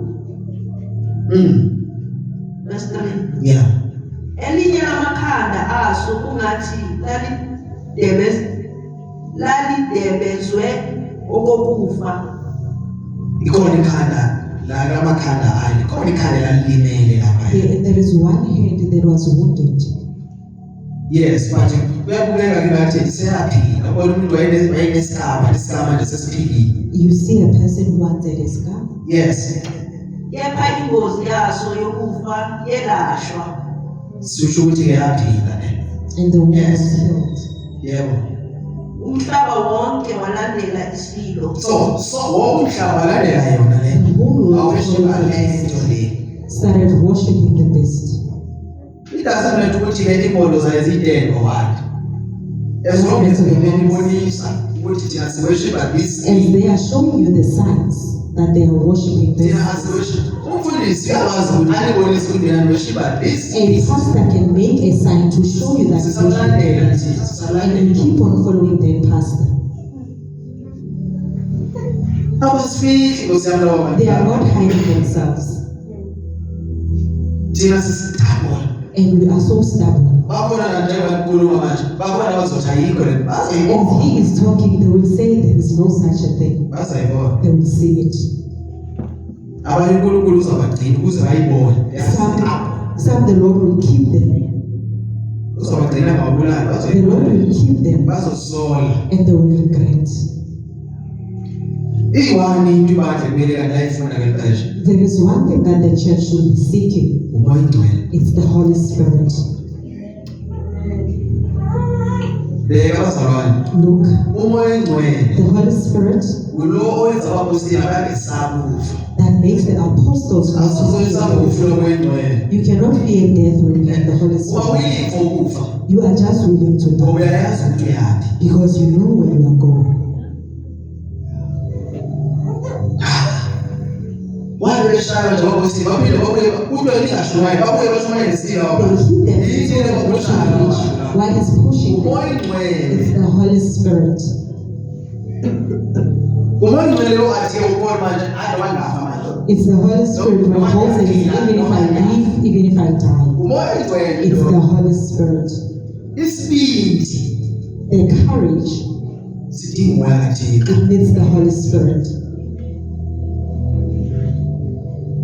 Verse 3. Yeah. Elinye lamakhanda aso kungathi lalidebezwe okokufa. Ikhona ikhanda la kamakhanda ayi. Ikhona ikhanda lalimele lapha. There is one head that was wounded. Yes, but kuyabukeka ngathi seyaphila. Yabona umuntu wayenesikama, isikama nje sesiphilile. You see a person who once had a scar, Yes. Kepha ingozi yaso yokufa yelashwa. Sisho ukuthi ke yaphila le. and the woman Yes. was healed. Yebo. Umhlaba wonke walandela isilo. So wonke umhlaba lalela yona le. The whole world Awushipa lento le. started worshipping the beast. It doesn't matter ukuthi ke imodo zayizideno what. As long as ngibonisa ukuthi thina siweshipa this. As they are showing you the signs that they are worshipping this. Thina asiweshipa. Umfundisi uyawazi ukuthi alibonisa ukuthi mina ngiweshipa this. A pastor can make a sign to show you that he's Sisalandela worshipping. nje, And sisalandela. you keep on following the pastor. Abasifihli ngosiyami lawo They are bantu. not hiding themselves. Thina sisithabona. And we are so stubborn. Babona njengoba kukhuluma manje. Babona bazothi ayikho le. As Bazayibona. he is talking, they will say there is no such a thing. Bazayibona. They will see it. Abanye uNkulunkulu uzabagcina ukuze bayibone. Some the Lord will keep them. Uzabagcina ngabulali The Lord bazoyibona. will keep them Bazosola. and they will regret. Iwani into ibandla kumele kanti ayifuna ngeli xesha. There is one thing that the church should be seeking. Umoya Oyingcwele. It's the Holy Spirit. Bheka bazalwane. Look, Umoya Oyingcwele the Holy Spirit ulo owenza abapostoli abangesabufa. that makes the apostles not to Asozoyisa fear. ubufa lomoya Oyingcwele. You cannot fear death when you have the Holy Uba Spirit. uyifo ukufa. You are just willing to Ngoba die uyayazi ukuthi uyaphi. because you know where you are going. Wabe beshaya nje abapostoli baphinde babuye kuthiwe lingashumayeli babuye bashumayele nesitila They wapha. hit them Yini le ngokushaya into while he's pushing them. Umoya Oyingcwele. It's the Holy Spirit. Umoya Oyingcwele lo athi ubona manje wangafa manje. It's the Holy Spirit when Paul says, even if I live, even if I die. Umoya Oyingcwele It's the lo. Holy Spirit. Isibindi The courage, sidinga umoya kaThixo. it needs the Holy Spirit.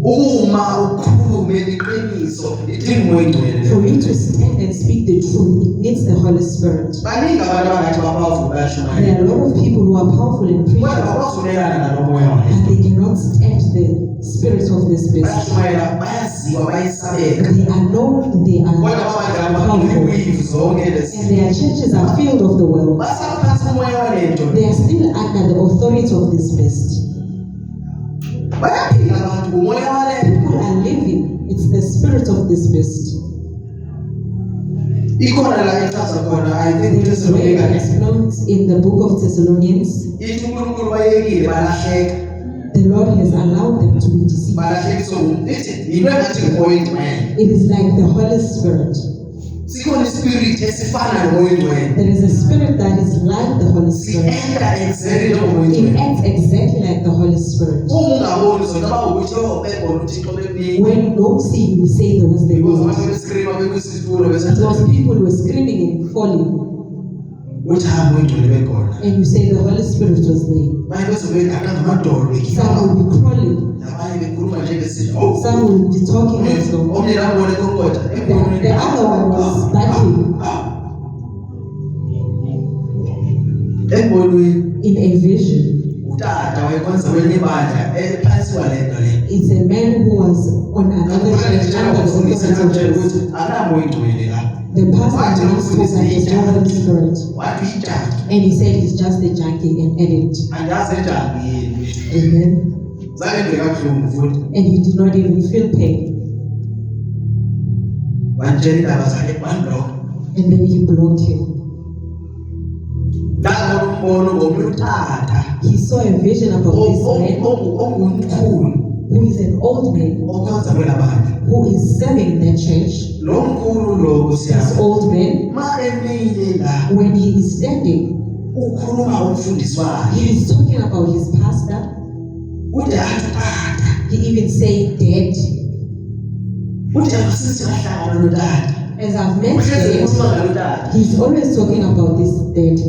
Uma ukhulume iqiniso idinga umoya Oyingcwele. For you to stand and speak the truth, it needs the Holy Spirit. Baningi abantu abangathi bapowerful There bayashumayela. are a lot of people who are powerful in Kodwa preaching, bakwazi umelana nalo moya wakhe. but they cannot stand spirit of this beast. bayashumayela bayaziwa bayesabeka They are known, they are kodwa babadala powerful, bakwiwivu zonke and lezi their churches are filled of the world. basaphansi komoya walento They are still under the authority of this beast. bayaphila abantu kumoya walento People are living, it's the spirit of this beast. ikhona la echaza khona I think It is very uThesalonika explained in the book of Thessalonians. ithi uNkulunkulu bayekile balahleka The Lord has allowed them to be deceived. balahlekiswa ithi yinto engathi ngumoya ingcwele It is like the Holy Spirit. sikhona ispirit esifana nomoya ingcwele There is a spirit that is like the Holy Spirit. si-enta exactly njengomoya It ingcwele acts exactly like the Holy Spirit. ungaboni zona bawukuthi bebona uthixo bemini When you don't see, you say there was the because Lord. abantu beskrima bekwisitulo Because people were screaming and falling, uthi moya ingcwele bekhona and you say the Holy Spirit was there. baye bezobekana ngamadolo Some bekhipha will be crawling, nabanye bekhuluma njengesithi some will be talking as though. omnye nabone kokoda The other one was backing embonweni in a vision. utata wayekwenza kwenye ibandla ephansi kwalento le It's a man who was on another church under the authority of Jesus. ukuthi akanamoya ingcwele la The pastor once told that there's no Holy Spirit, wathi ijaki and he said he's just a junkie and addict. andazi ejaki yini Amen. zange kabuhlungu futhi And he did not even feel pain. wantshela indaba zakhe bandloka And then he blocked him. ndabona umbono ngomnye utata He saw a vision about this man ongumkhulu who is an old man okhonza kwela bantu who is serving the church. lo mkhulu lo This siyabo old man, ma emile la when he is standing, ukhuluma umfundisi wakhe he is talking about his pastor. ude athi tata He even said, Dad, ude asisi bahlangana notata as I've met uhlezi him, kukhuluma ngalo tata he's always talking about this dad.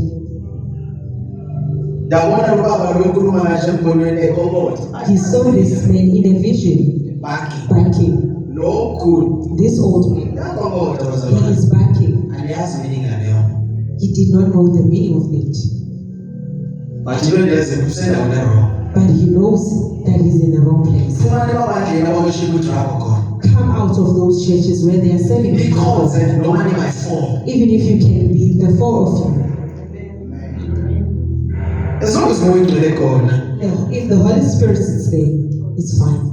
ndabona lo baba lo ekhuluma kahle embonweni ekokotha He saw this man in a vision baki backing. lo mkhulu This old man, yakokotha he wazalwane is backing. andiyazi meaning yaleyo He did not know the meaning of it, but into endiyaziyo usendaweni erong but he knows that he's in the wrong place. fumane babandleni abaweshiba udrago khona Come out of those churches where they are serving the Lord. nikhonze noma nibayi-4 Even if you can be the four of you. as long as moya ingcwele khona If the Holy Spirit is there, it's fine.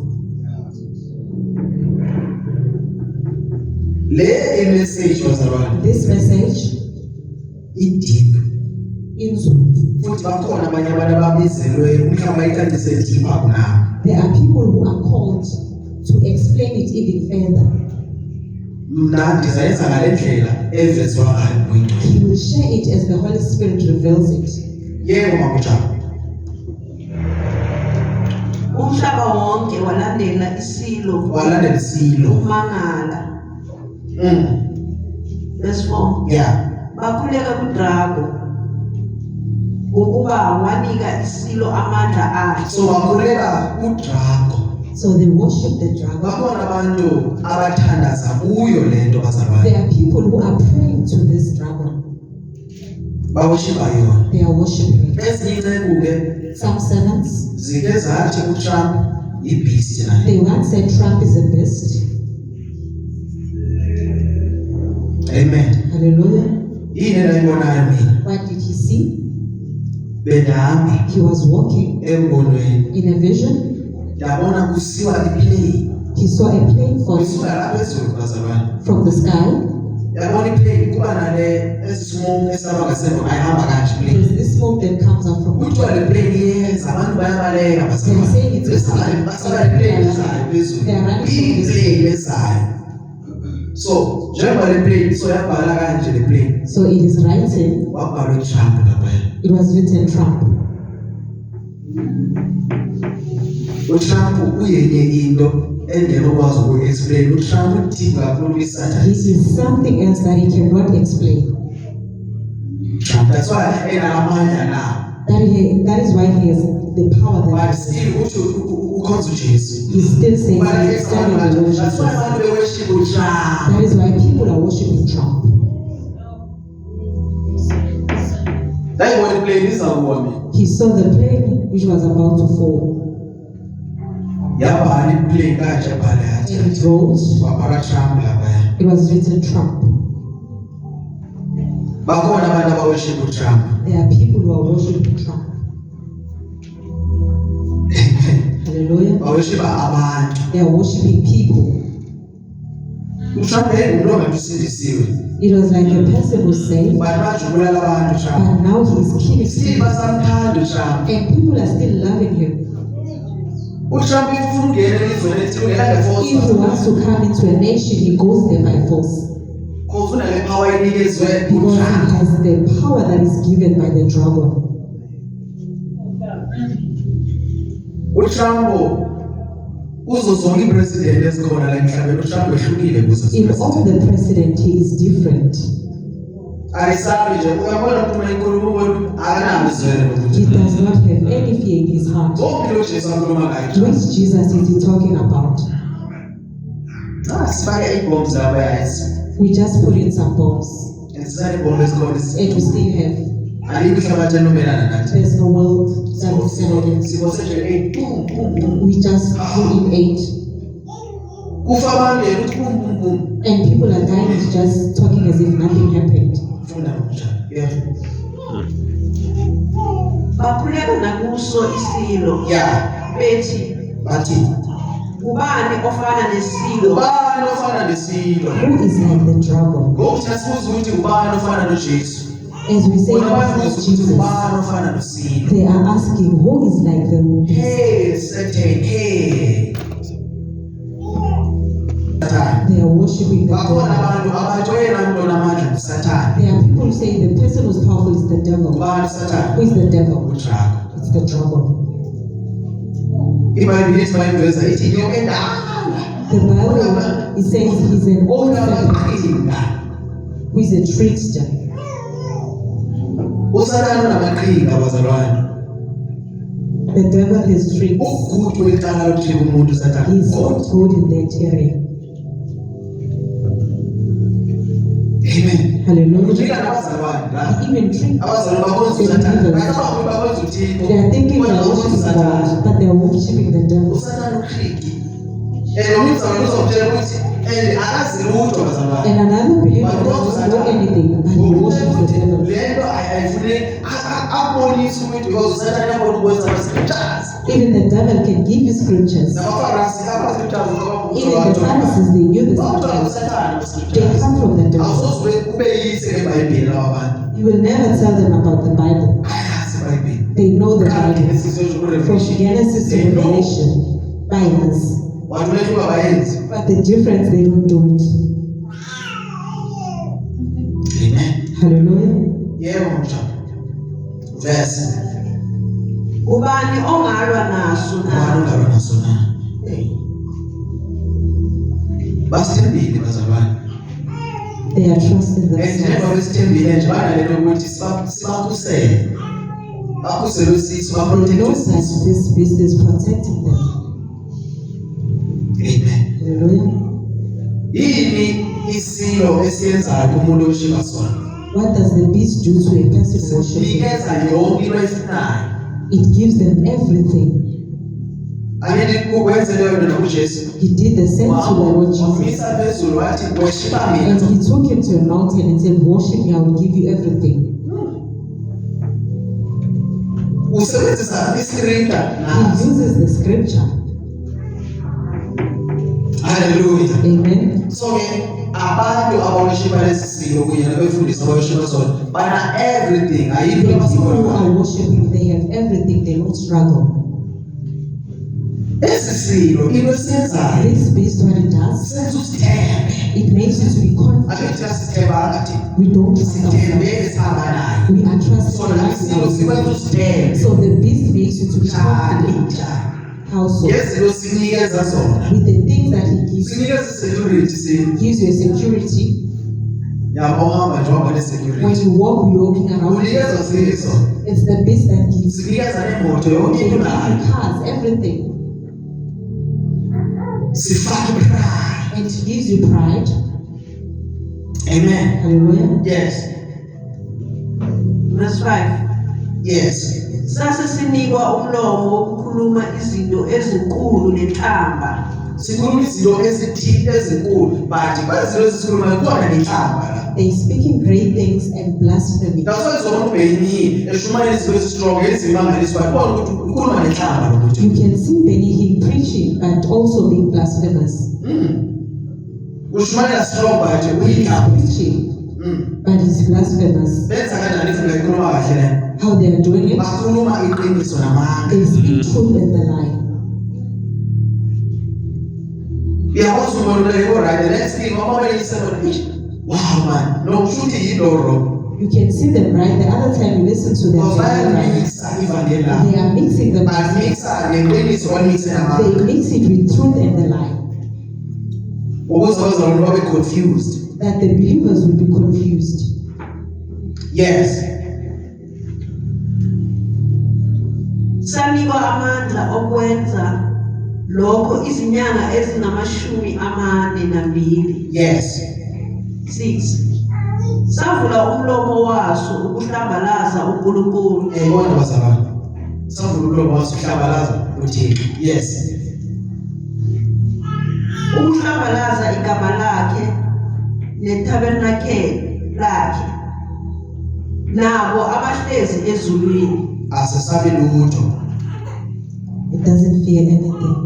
le imessage wazalwane This message ideep in Zulu. futhi bakhona abanye abantu ababizelwe mhlawumbe bayithandise deep up now There are people who are called to explain it even further. mna ndizayenza ngale ndlela evezwa ngayo moya ingcwele He will share it as the Holy Spirit reveals it. yebo makujabo Umhlaba wonke walandela isilo walandela isilo umangala. Verse 4. yeah Bakhuleka kuDrago ukuba wanika isilo amandla akhe. so bakhuleka udrago So they worship the dragon. bakhona abantu abathandaza kuyo le nto bazalwane There are people who are praying to this dragon. bawushiba yona They are worshiping. ezinye inceku ke Some servants, zike zathi uTrump ibhisti naye they once said Trump is a beast. amen Hallelujah. yini endayibonayo mina What did he see? bendahamba He was walking embonweni in a vision. ndabona kusiwa iplane He saw a plane falling kusuka lapha ezulu bazalwane from the sky. yabona iplane kuba nale esimoke esaba ngasemva ayihamba kanje There's iplane this smoke that comes up from the kuthiwa le plane iyenza abantu bayabaleka They're saying it's bazalwane basaba le plane ezayo phezulu They are running from this iplane ezayo so njengoba le plane so yabhala kanje le plane So it is written, wabhalwe Trump laphaya it was written Trump. uTrump uyenye into engenokwazi uku-explain uTrump uthini kakhulu He kwi-satire is something else that he cannot explain. Trump that's why enamandla nawo That is why he has the power but that still uthi ukhonza uJesu he's still saying But he is standing in the worship. that's why abantu beworship uTrump That is why people are worshiping Trump. ndayibona iplane izakuwa mina He saw the plane which was about to fall. yabhala iplane kanje bhala And yathi it wrote, wabhala Trump lapha. it was written Trump. Bakhona abantu abaworship uTrump. There are people who are worshiping Trump. Hallelujah. Baworship abantu. They are worshiping people. uTrump yayingumuntu ongatusindisiwe. It was like a person who saved, Bantu bajubulala abantu Trump. but now he is killing Still people. basamthanda uTrump. And people are still loving him. uTrump ifuna ungena elizweni elithi ungena ngeforce. If he wants to come into a nation, he goes there by force. Ufuna le power inikezwe Because he uTrump. has the power that is given by the dragon. uTrump uzo zonke ipresident ezikhona la emhlabeni uTrump ehlukile kuzo In all zonke. the president, he is different. Ayisabi nje uyabona ukuthi inkulumo wenu akanamizwelo He ukuthi. does not have any fear in his heart. Zonke lo Jesu akhuluma ngayo. Which Jesus is he talking about? Sifake ibomb zabo yazi. We just put in some bombs. Sisale ibomb ezikhona. And we still have. Alikho ihlabathi enomelana nathi. There's no world that is celebrating. Sibose nje boom boom boom. We just put in 8. Kufa abantu yena uthi boom boom boom. And people are dying just talking as if nothing happened. Funda ngokutsha. Yeah. bakhuleka nakuso isilo Yeah. bethi Bathi ubani ofana nesilo ubani ofana nesilo. Who is like the dragon? Ngokuthi asibuza ukuthi ubani ofana noJesu. As we say, Bona about bayabuza ukuthi Jesus, ubani ofana nosilo. they are asking who is like the beast. Hey, Satan, hey. Satan. They are worshiping the Bakhona devil. abantu abathi oyena muntu onamandla nguSathane. There are people who say the person who's powerful is the devil. Ubani uSathane? Who is the devil? uDrago. It's the dragon. iBhayibheli lithi mayiveza ithi nyoka endala. The Bible, it says he's an old serpent Unamaqhinga. who is a trickster. uSathane unamaqhinga bazalwane. The devil has tricks. Ugudu weqala lokuthika umuntu uSathane. He's not good in that area. Amen. Hallelujah. Ujika nabazalwane la. He even tricks Abazalwane bakwenza the uSathane. believers. Bayabazi bakwenza uThixo. They are thinking Wena they're ukwenza worshiping uSathane. God, but they're worshiping the devil. uSathane utriki. Umzalwane uzokutshela ukuthi akazi lutho bazalwane. And another believer doesn't know anything, but he worships the devil. Lento ayifune abonise ukuthi because uSathane yabona ukwenza ama-scriptures. Even the devil can give you scriptures. Nabafarisi ama-scriptures Even the Pharisees, they knew the bawuthola scriptures. uSathane They ama-scriptures. come from the devil. Awusoze ubeyise ngeBhayibheli laba bantu. You will never tell them about the Bible. Ayazi iBhayibheli. They know the Kanti Bible. ngesizwe From sokuRevelation. Genesis to They know. Revelation, Bibles. Bantu behluka bayenzi. But the difference, they don't do it. Amen. Hallelujah. Yebo mtshana. Verse. ubani ongalwa naso Ubani na ungalwa naso na? Hey. Basithembile bazalwane. They are trusting Njengoba themselves. besithembile nje banalento yokuthi sibakhusele. Bakhusele usisi, They baprotect know usisi. that this beast is protecting them. Amen. Hallelujah. Yini isilo esiyenzayo kumuntu oshiba sona? What does the beast do to a person who worships him? Sinikeza yonke into ayifunayo. It gives them everything. Ayeni kukwenze leyo nto nakuJesu. He did the same to the Lord Jesus. Wamisa phezulu wathi worship And mina. he took him to a mountain and said, worship me, I will give you everything. Usebenzisa iscripture He nazo. uses the scripture. Hallelujah. Amen. So ke abantu abawushiba lesisilo kunye nabefundisi abawushiba sona bana everything ayikho The people who abasikho. are worshiping, they have everything, they don't struggle. Esisilo into esiyenzayo This beast, what it does, senza usithembe. it makes you to be confident. Akithi asithemba ngathi We don't sithembe suffer. esihamba nayo. We are trusting Sona isilo ourselves. sikwenza usithembe. So the beast makes you to be Njani confident. njani. How so? Ngezinto sinikeza zona. With the things that he gives you, Sinikeza security sini. gives you a security. Yabo uhamba nje waba When ne-security. you walk, you're walking around. Unikeza sizo. It's the beast that gives you. Sinikeza nemoto yonke They into give nayo. you cars, everything. Sifake pride. And it gives you pride. Amen. Hallelujah. Yes. verse 5 Yes. Sasesinikwa umlomo wokukhuluma izinto ezinkulu nenhlamba. sikhuluma izinto ezithile ezinkulu but kwezinto ezisikhuluma kukhona nenhlamba la. They speaking great things and blasphemy. That's why uBenny eshumana izinto ezistrong ezimangalisayo but ubona ukuthi ukhuluma nenhlamba lo muntu. You can see Benny Hinn preaching, but also being blasphemous. Ushumana strong but He's uyinhlamba. preaching, but he's blasphemous. Benza kanjani if uyikhuluma kahle le? How they are doing it? Bakhuluma iqiniso namanga. They speak truth and the lie. Uyakwazi ukubona leyo right the next thing uma beyisema wow man no shuthi yiloro. You can see them right. The other time you listen to them, Ngoba they are right. bayamikisa ivangela. They are mixing them. Bamikisa neqiniso bamikise namanga. They mix it with truth and the lie, Ukuze bazalwane babe confused. that the believers will be confused. Yes. Sanikwa amandla okwenza lokho izinyanga ezingama42. Yes. 6. Savula umlomo waso ukuhlambalaza uNkulunkulu. Bona bazalwane. Savula umlomo waso uhlambalaza uthini? Yes. Ukuhlambalaza igama lakhe netabernakele lakhe nabo abahlezi ezulwini. Asesabi lutho. It doesn't fear anything.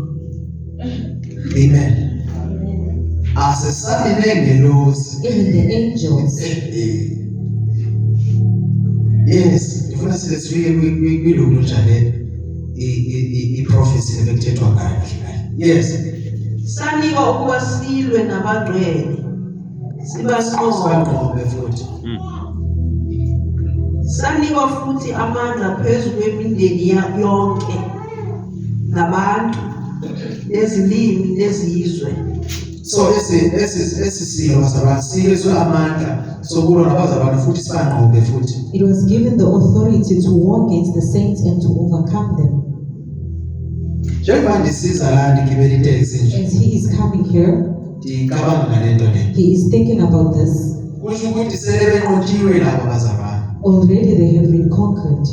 Amen. Asesabi nengelosi. Even the angels. Yes, ifuna sifike kwilungu njalo i-prophecy ebekuthethwa ngayo. Yes. Sanikwa ukuba silwe nabangcwele. Sibanqobe. Sibanqobe futhi. Sanikwa futhi amandla phezu kwemindeni yonke nabantu nezilimi nezizwe. So esi silo bazalwane sikezwe amandla sokulwa nabazalwane futhi sibanqobe futhi. It was given the authority to war against the saints and to overcome them. Njengoba ndisiza la ngigibela iteksi nje. As he is coming here, Ngicabanga ngalento le. he is thinking about this. Kusho ukuthi sele benqotshiwe labo bazalwane. Already they have been conquered.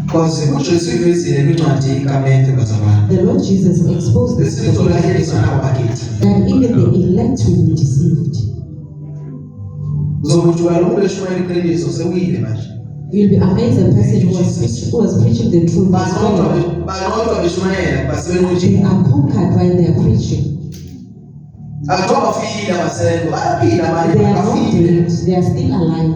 Because uJesu ivezile kwincwadi kaMatthew bazalwane. The Lord Jesus exposed this to Lesitholakaliswa nabo bakithi. that even the elect will be deceived. Uzokuthi umuntu eshumayela iqiniso sewile manje. You'll be amazed the person who was preaching the truth. is fallen. Banqothwa beshumayela They basebenqotshiwe. are conquered while they are preaching. Akuthiwa bafile abasengo bayaphila abanye They are not bafile. dead, they are still alive.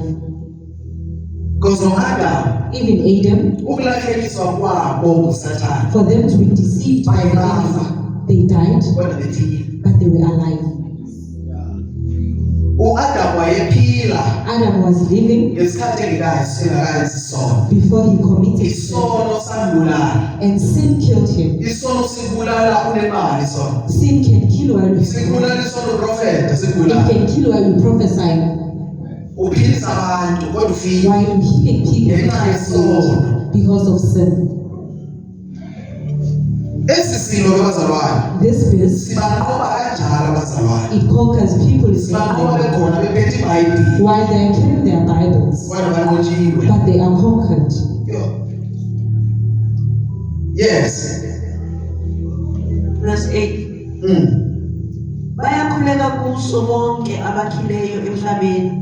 Because no-Adam Even Adam, ukulahleliswa kwabo nguSathane for them to be deceived by the enemy, they died, kodwa bephila. but they were alive. U-Adam wayephila Adam was living ngesikhathi singakayenzi isono. before he committed sin, Isono sambulala. and sin killed him. Isono sibulala unemali isono. Sin can kill while you Sibulala isono uprofeta It sibulala. can kill while you prophesy, Uphilisa abantu kodwa ufile. while you healing people Ngenxa yesono. because of sin. Esi silo bazalwane. This means Sibanqoba kanjalo abazalwane. it conquers people in Sibanqoba sin bekhona bephethe iBhayibheli. while they are carrying their Bibles, Kodwa banqotshiwe. but they are conquered. Yes. Verse 8. Bayakhuleka kuso bonke abakhileyo emhlabeni.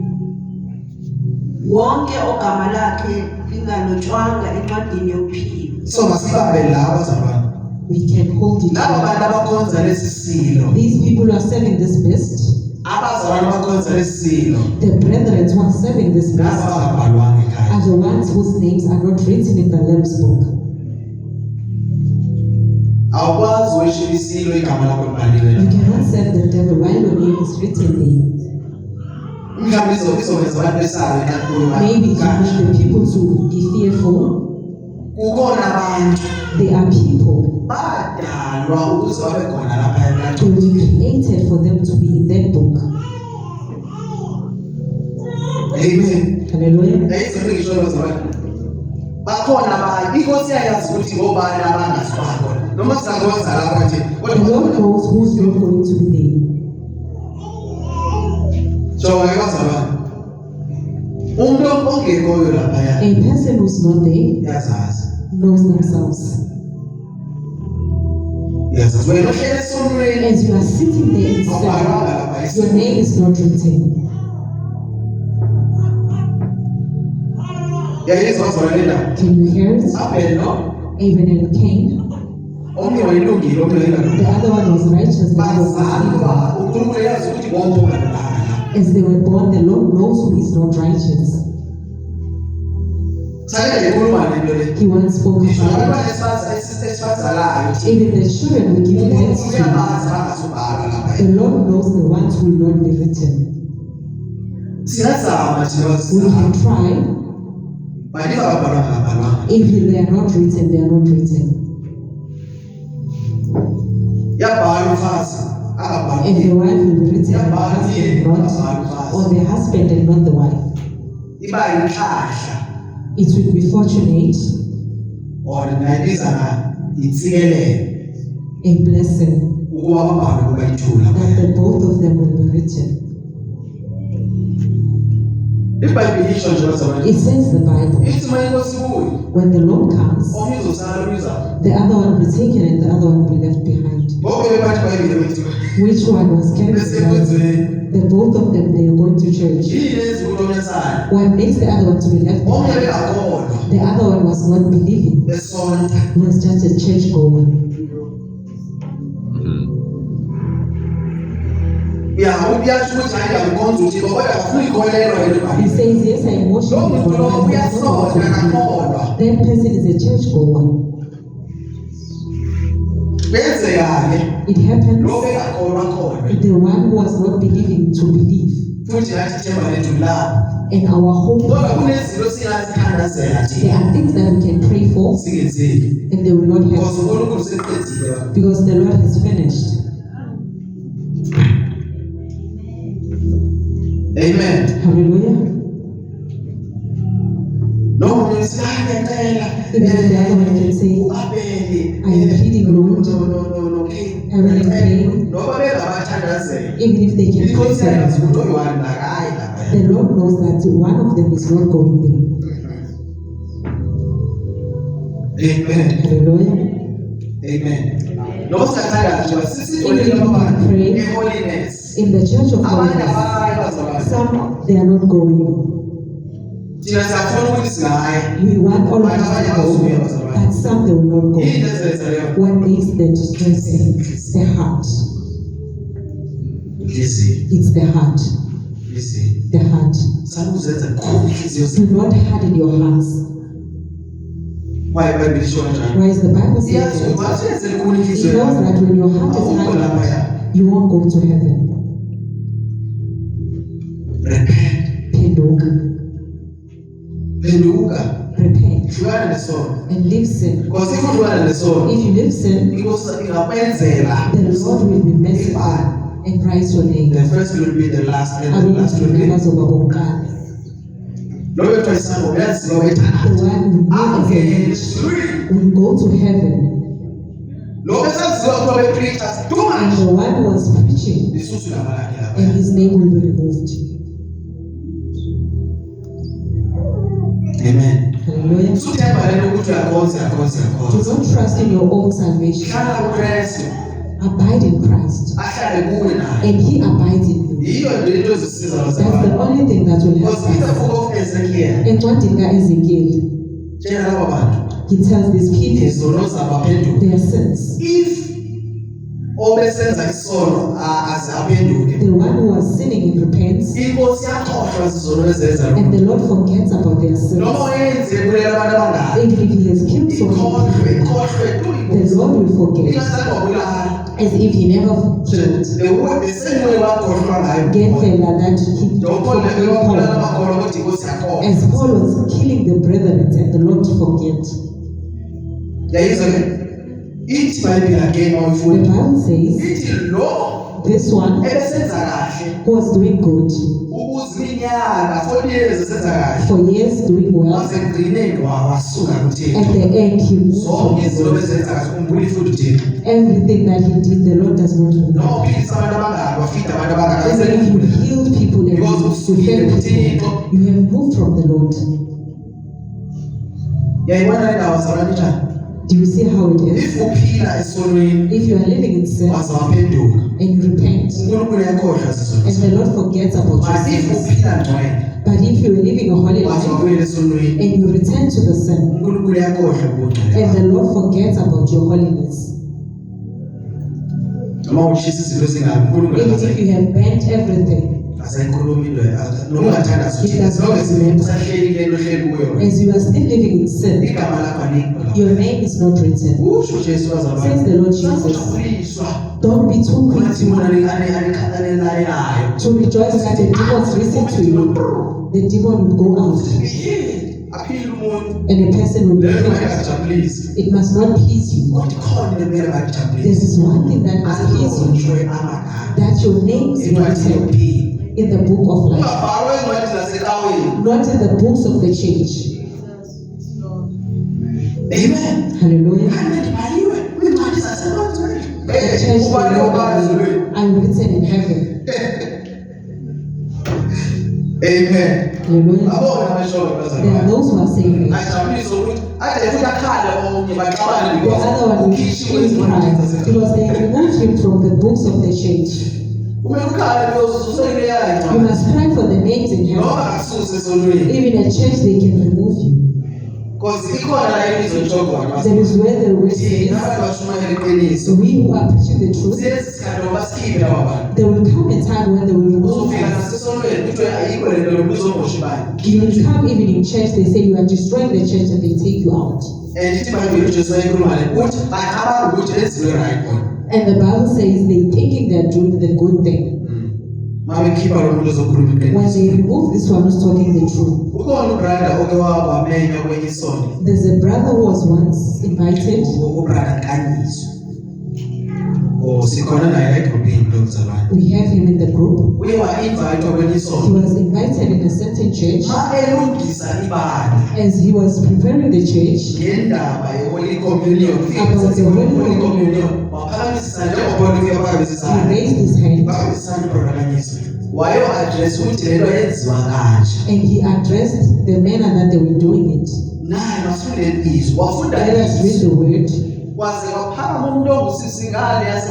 Wonke ogama lakhe lingalotshwanga encwadini yokuphila. So masibambe la abazalwane. We can hold it. Laba bantu abakhonza lesi silo. These people who are serving this beast, Abazalwane abakhonza lesi silo. the brethren who are serving this Laba beast, abangabhalwanga ekhaya. are the ones whose names are not written in the Lamb's book. Awukwazi worship isilo igama lakho libhaliwe You la. cannot serve the devil while your name is written there. Mhlawumbe izokwenza abantu besabe kakhulu. Maybe to make the people to be fearful. Kukhona abantu They are people. badalwa ukuze babe khona lapha They emhlabeni. were created for them to be in that book. Amen. Hallelujah. Ayizo ngisho abazalwane. Bakhona abantu inkosi yayazi ukuthi ngobani abangasibakho. Noma sizakwenza lapha nje. The Lord knows who's not going to be there. Jonga abazalwane. Umuntu ongekhoyo laphaya A person who's not there uyazazi. knows themselves. Uyazazi wena ohlele esonweni As you are sitting there in awubhalwanga sin, lapha your name is not written. Yayizwa zona Can you hear it? Abel no Abel and Cain. omnye wayelungile omnye The wayelungile. other one was righteous, the other was evil. Bazalwa uNkulunkulu yazi ukuthi bonke ungalunganga. As they were born, the Lord knows who is not righteous. Sake ngikhuluma lento le. He once spoke Ngisho about abantwana esibazalayo it. Even the children we give birth umuntu to, uyabazi abangazubhalwa lapha. the Lord knows the ones who will not be written. Siyazama thina We bazizama. can try. Bani babhalwa ngabhalwa. If they are not written, they are not written. Yabhalwa umfazi akabhalwa. And the wife will be written, and the husband not, or the husband and not the wife. Iba inhlahla It will be fortunate, or nayibiza insikelelo a blessing, ukuba babhalwe kuba ithula. that the both of them will be written. iBhayibheli lisho nje bazalwane. It says the Bible, Ithi uma inkosi ibuya when the Lord comes, omnye uzosala luza. the other one will be taken and the other one will be left behind. Bonke bebathi bayile bethu. Which one was carried Bese the Bible? kwenzweni The both of them, they are going to church. yini lenza ukuthi omnyesana. One makes the other one to be left Omnye behind. bekakholwa The other one was not believing, besonta. was just a church goer. Uyasho ukuthi hayi akukhonza uThixo kodwa akafuni ikholelwa yena He eBhayibhelini. says, yes, I worship Lo you, muntu but lo I don't know what uyasonta to do. akakholwa. That person is a church goer. Kwenzeka-ke It happens, lo bekakholwa kholwe. the one who was not believing to believe. Futhi nathi ithemba lethu lilapho. And our hope, Kodwa kunezinto singazithandazela there thina are things that we can pray for singenzeki. and they will not Because happen uNkulunkulu sekuqedile. because the Lord has finished. Amen. Hallelujah. Noma uthi hayi ngicela Even the other one can say, uAbeli I am pleading, Lord, no Aaron and Cain, noma bengabathandazela. even if they can pray Inkosi for yazi them, ukuthi oyi-one akayi lapha. the Lord knows that one of them is not going there. Amen. Hallelujah. Amen. Noma singathanda nje sisithi Even if we can pray holiness. in the church of Abanye holiness, abayi bazalwane. some they are not going. Thina siyafuna ukuthi singaya. We want all of us to go, but some they will not Yini go. ezenza leyo? What makes them distressing? The heart. Inhliziyo. It's the heart. Inhliziyo. The heart. Sakuzenza kukhulu inhliziyo zethu. Do not harden your hearts. Why iBhayibheli lisho kanjani? Why is the Bible saying Iyazi that? ukuthi asenze kukhulu It inhliziyo knows yakho. that when your heart is Awukho laphaya. hardened, you won't go to heaven. Repent. Penduka. Phenduka. Repent. Hlukana nesono. And leave sin. Because if uhlukana nesono, If you leave sin, inkosi ingakwenzela. the Lord will be merciful and write your name. The first will be the last and the last will be. Members of our Lo bethu ayisana uyaziwa The wethatha. one who knows Angene the ezulwini. will go to heaven. Lo besaziwa ukuba bepreachers too And much. the one who was preaching, Lisusu lamalakhe and lapha. his name will be removed. Amen. Hallelujah. Suthemba lelo ukuthi uyakhonza Do not trust in your own salvation. Hlala kuKristu. Abide in Christ, Ahlale kuwe naye. and He abides in you. Yiyo nje into ezisiza That's the abazalwane. only thing that will Because in the help us. book of Ezekiel, And what did Ezekiel? tshela labo bantu He tells these people izono zabaphenduka. their sins. If obesenza isono aze aphenduke, The one who was sinning and repents, inkosi yakhohlwa izono ezenza and lo. the Lord forgets about their sins. Noma uyenze kulela abantu abangaka, Even if He has killed so many people, ikhohlwe tu the inkosi. Lord will forget, Ingazathi wabulala. as if He never killed. Besenwe bakhohlwa ngayo. Ngendlela that He Lokho forgave lebekubulala Paul. amakholwa ukuthi inkosi yakhohlwa. As Paul was killing the brethren, and the Lord forget. Yayizwa ke? ithi iBhayibheli again The mawuyifundi Bible says ithi lo this one ebesenza kahle who was doing good ukuziminyaka 40 years esenza kahle for years, doing well, waze kugcineni wasuka at kuThixo the end he moved zonke from izinto God. besenza kahle umbuli futhi uThixo Everything that he did, the Lord does not remember. noma uphilisa abantu abangaka wafida abantu abangaka Even if you ayisekhulu heal people and Because you usukile defend kuThixo. people, you have moved from the Lord. yayibona indawo zabanitshana Do you see how it is? if uphila esonweni If you are living in sin waze waphenduka and you repent, uNkulunkulu uyakhohlwa and sizono the Lord forgets about your but if sins. uphila ngcwele But if you are living a holy waze life wabuyela esonweni and you return to the sin, uNkulunkulu uyakhohlwa ubungcwele and the bakho. Lord forgets about your holiness, noma ushisa izinto ezingaka uNkulunkulu even if you have bent everything, asayikhuluma into noma ungathanda It does not usahleli lento ohleli kuyo as you are still living in sin, igama lakho alikho your name is not written. usho Jesu Says wazalwa the Lord Jesus. ujabuliswa Don't be too quick ungathi mina alikhathalelayo to rejoice that the demons listen to you. The demon will go out aphile umuntu and a person will be leyo healed. ayakujabulisa It must not please you. kodwa khona into kumele There bakujabulisa is one thing that must please you, alonjwe amagama that your name is encwadini written yokuphila in the book of life, ungabhalwa encwadini zasekaweni not in the books of the church. amen Hallelujah. andibhaliwe kwincwadi zasemanzini The church ubhale ubhale ezulwini I'm written in heaven. amen Hallelujah. abona abashoyo There are bazalwane those who are saying that. ajabulisa ukuthi ade futhi akhale omnye baxabane The other one will ukhitshiwe still ezincwadini cry zasekhaya because they removed him from the books of the church. kumele ukhale ususele yayo You must cry for the names in heaven. noma akususe esonweni Even at church, they can remove you. because ikhona la ibizo litshogwana That is where the word thina says, abantu bashumayela iqiniso we who are preaching the truth, siyezi sikhathi ngoba sikhiphe labo bantu there will come a time when they will remove uzofika us. nasesonweni kuthiwe ayikho le nto yokubiza omosha ibani You will come even in church, they say you are destroying the church and they take you out. and ithi iBhayibheli uJesu wayekhuluma le ukuthi bacabanga ukuthi lenziwe right bona And the Bible says they thinking they're doing the good thing. mabekhipha lo muntu ozokhuluma When iqiniso they remove this one who's talking the truth. ukhona ubrada oke wamenywa kwenye isonto There's a brother who was once invited. ubrada Nkanyiso sikhona naye la egrupini lokuzalwane We have him in the group. uye wa-invayithwa kwenye He isonto was invited in a certain church. ma elungisa ibali As he was preparing the church ngendaba ye-Holy Communion About the Holy Communion. waphakamisisa njengoba ufike he aphakamisisana raised his hand baphakamisisana iprogramanyiso wayo-adress ukuthi lento yenziwa kanje and he addressed the manner that they were doing it. naye wafundela izwi wafunda Let us read the word. waze waphakama umuntu ongusisingale yase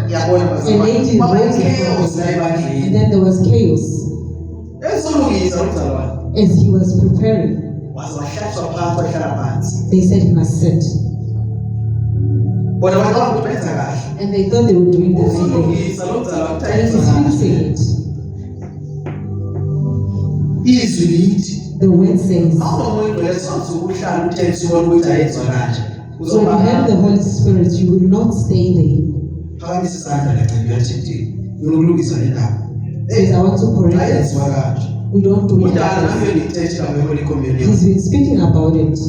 yabona A lady raised her chaos la voice, and ebandleni then there was chaos esolungisa umzalwane as he was preparing. waze wahlathwa phansi wahlala phansi They said he must sit, bona bacabanga ukuthi benza kahle and they thought they were doing the right thing. usulungisa lo mzalwane And kuthayenza he's kahle fixing it. izwi lithi The word says, awuma umuntu lesothi ukuhlala uthenisa ubona ukuthi ayenziwa kanje so if you have the Holy Spirit, you will not stay there. phakamisa isandla lacimbi yathintini unokulungisa le ndaba Says, I want to correct ayenziwa this. kanje We don't do it udala like nami this. ngithethe la Holy Communion He's been speaking about it.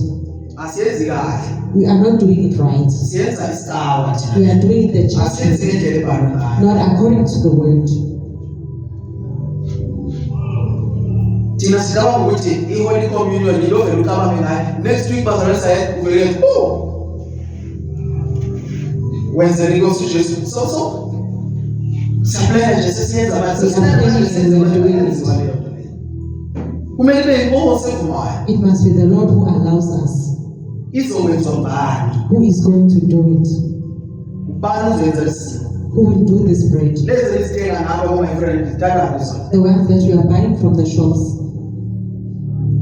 asiyenzi kahle We are not doing it right. siyenza isawa We thina are doing it the asiyenzi church, ngendlela ebhalwe ngayo not according to the word. thina sicabanga ukuthi i-Holy Communion yilo vele ucabange ngayo next week bazalwane saye uvele wenzela inkosi uJesu so siyaphela nje sesiyenza manje We are planning and we are doing it. kumele kube inkosi evumayo It must be the Lord who allows us. izokwenziwa ngubani Who is going to do it? ubani uzoyenza lesi Who will do this bread? lezi ezithenga ngabo my friend zithatha kuzo The ones that we are buying from the shops.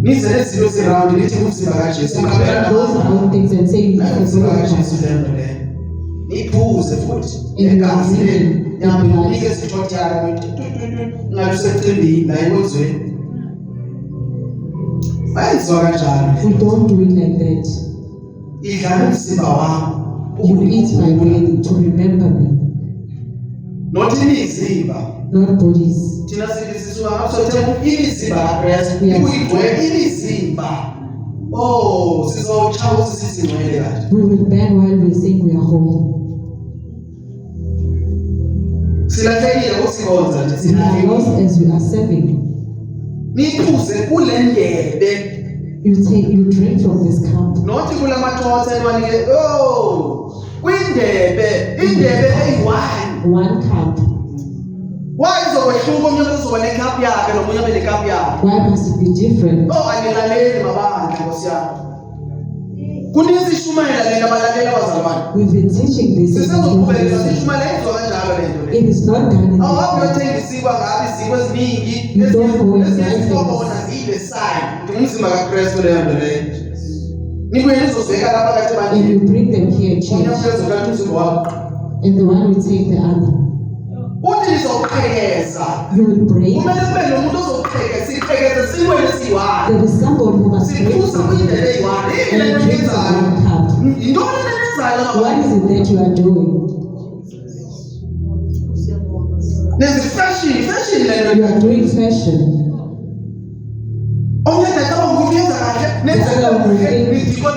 nize lezinto ziround nithi umzimba kaJesu Those are all things and say you have the umzimba blood of kaJesu Christ. lento leyo niphuze futhi And you are egazi living nyama in blood. nike isithotho yakho ngabe usecembini la enkozweni bayenziwa kanjalo We don't do it like that. idlala umzimba wami You eat my body to remember me, not imizimba not bodies. thina silisisuka ngapho imizimba kaKristu Yes. ikuyigcwele imizimba Oh, sizotshaya usisithi ngcwele kanti. We will bang while we saying we are holy. Silahlekile ukusikhonza nje We are lost silahlekile. as we are serving. Niphuze kule ndebe. You drink from this cup. Nothi kulamathotha enwanike kwindebe eyi-1. One cup. Why izokwehluka omunye uzoba necup yakhe nomunye abe necup yakhe? Why must it be different? Angilaleli mabandla Nkosi yami. Kuninzi ishumayela lento abalalela abazali bami. We've been teaching this. Sisezoqhubeka sishumayela enziwa kanjalo lento le. It is not done in Awuhambe the uyothenga isikwa ngabe izikwe eziningi You don't go and buy eziyizibona zibe sign ukuthi umzimba kaKristu leyo nto leyo. Nibuye nizozibeka lapha kade and manje. you bring them here, Omunye church, uphezulu umzimba wakho. and the one will take the other. Uthi nizoqhekeza. You will break. Kumele kube nomuntu ozoqhekeza, siqhekeza siwele siyi-1. There is somebody who must break Siphuza the kwindebe eyi-1. and Yini lento drink from eniyenzayo? one cup. Yintoni lento eniyenzayo What lapha? is it that you are doing? Fashion lento You are doing fashion. Omunye acabanga ukuthi uyenza kahle, nenza kahle, nidikwa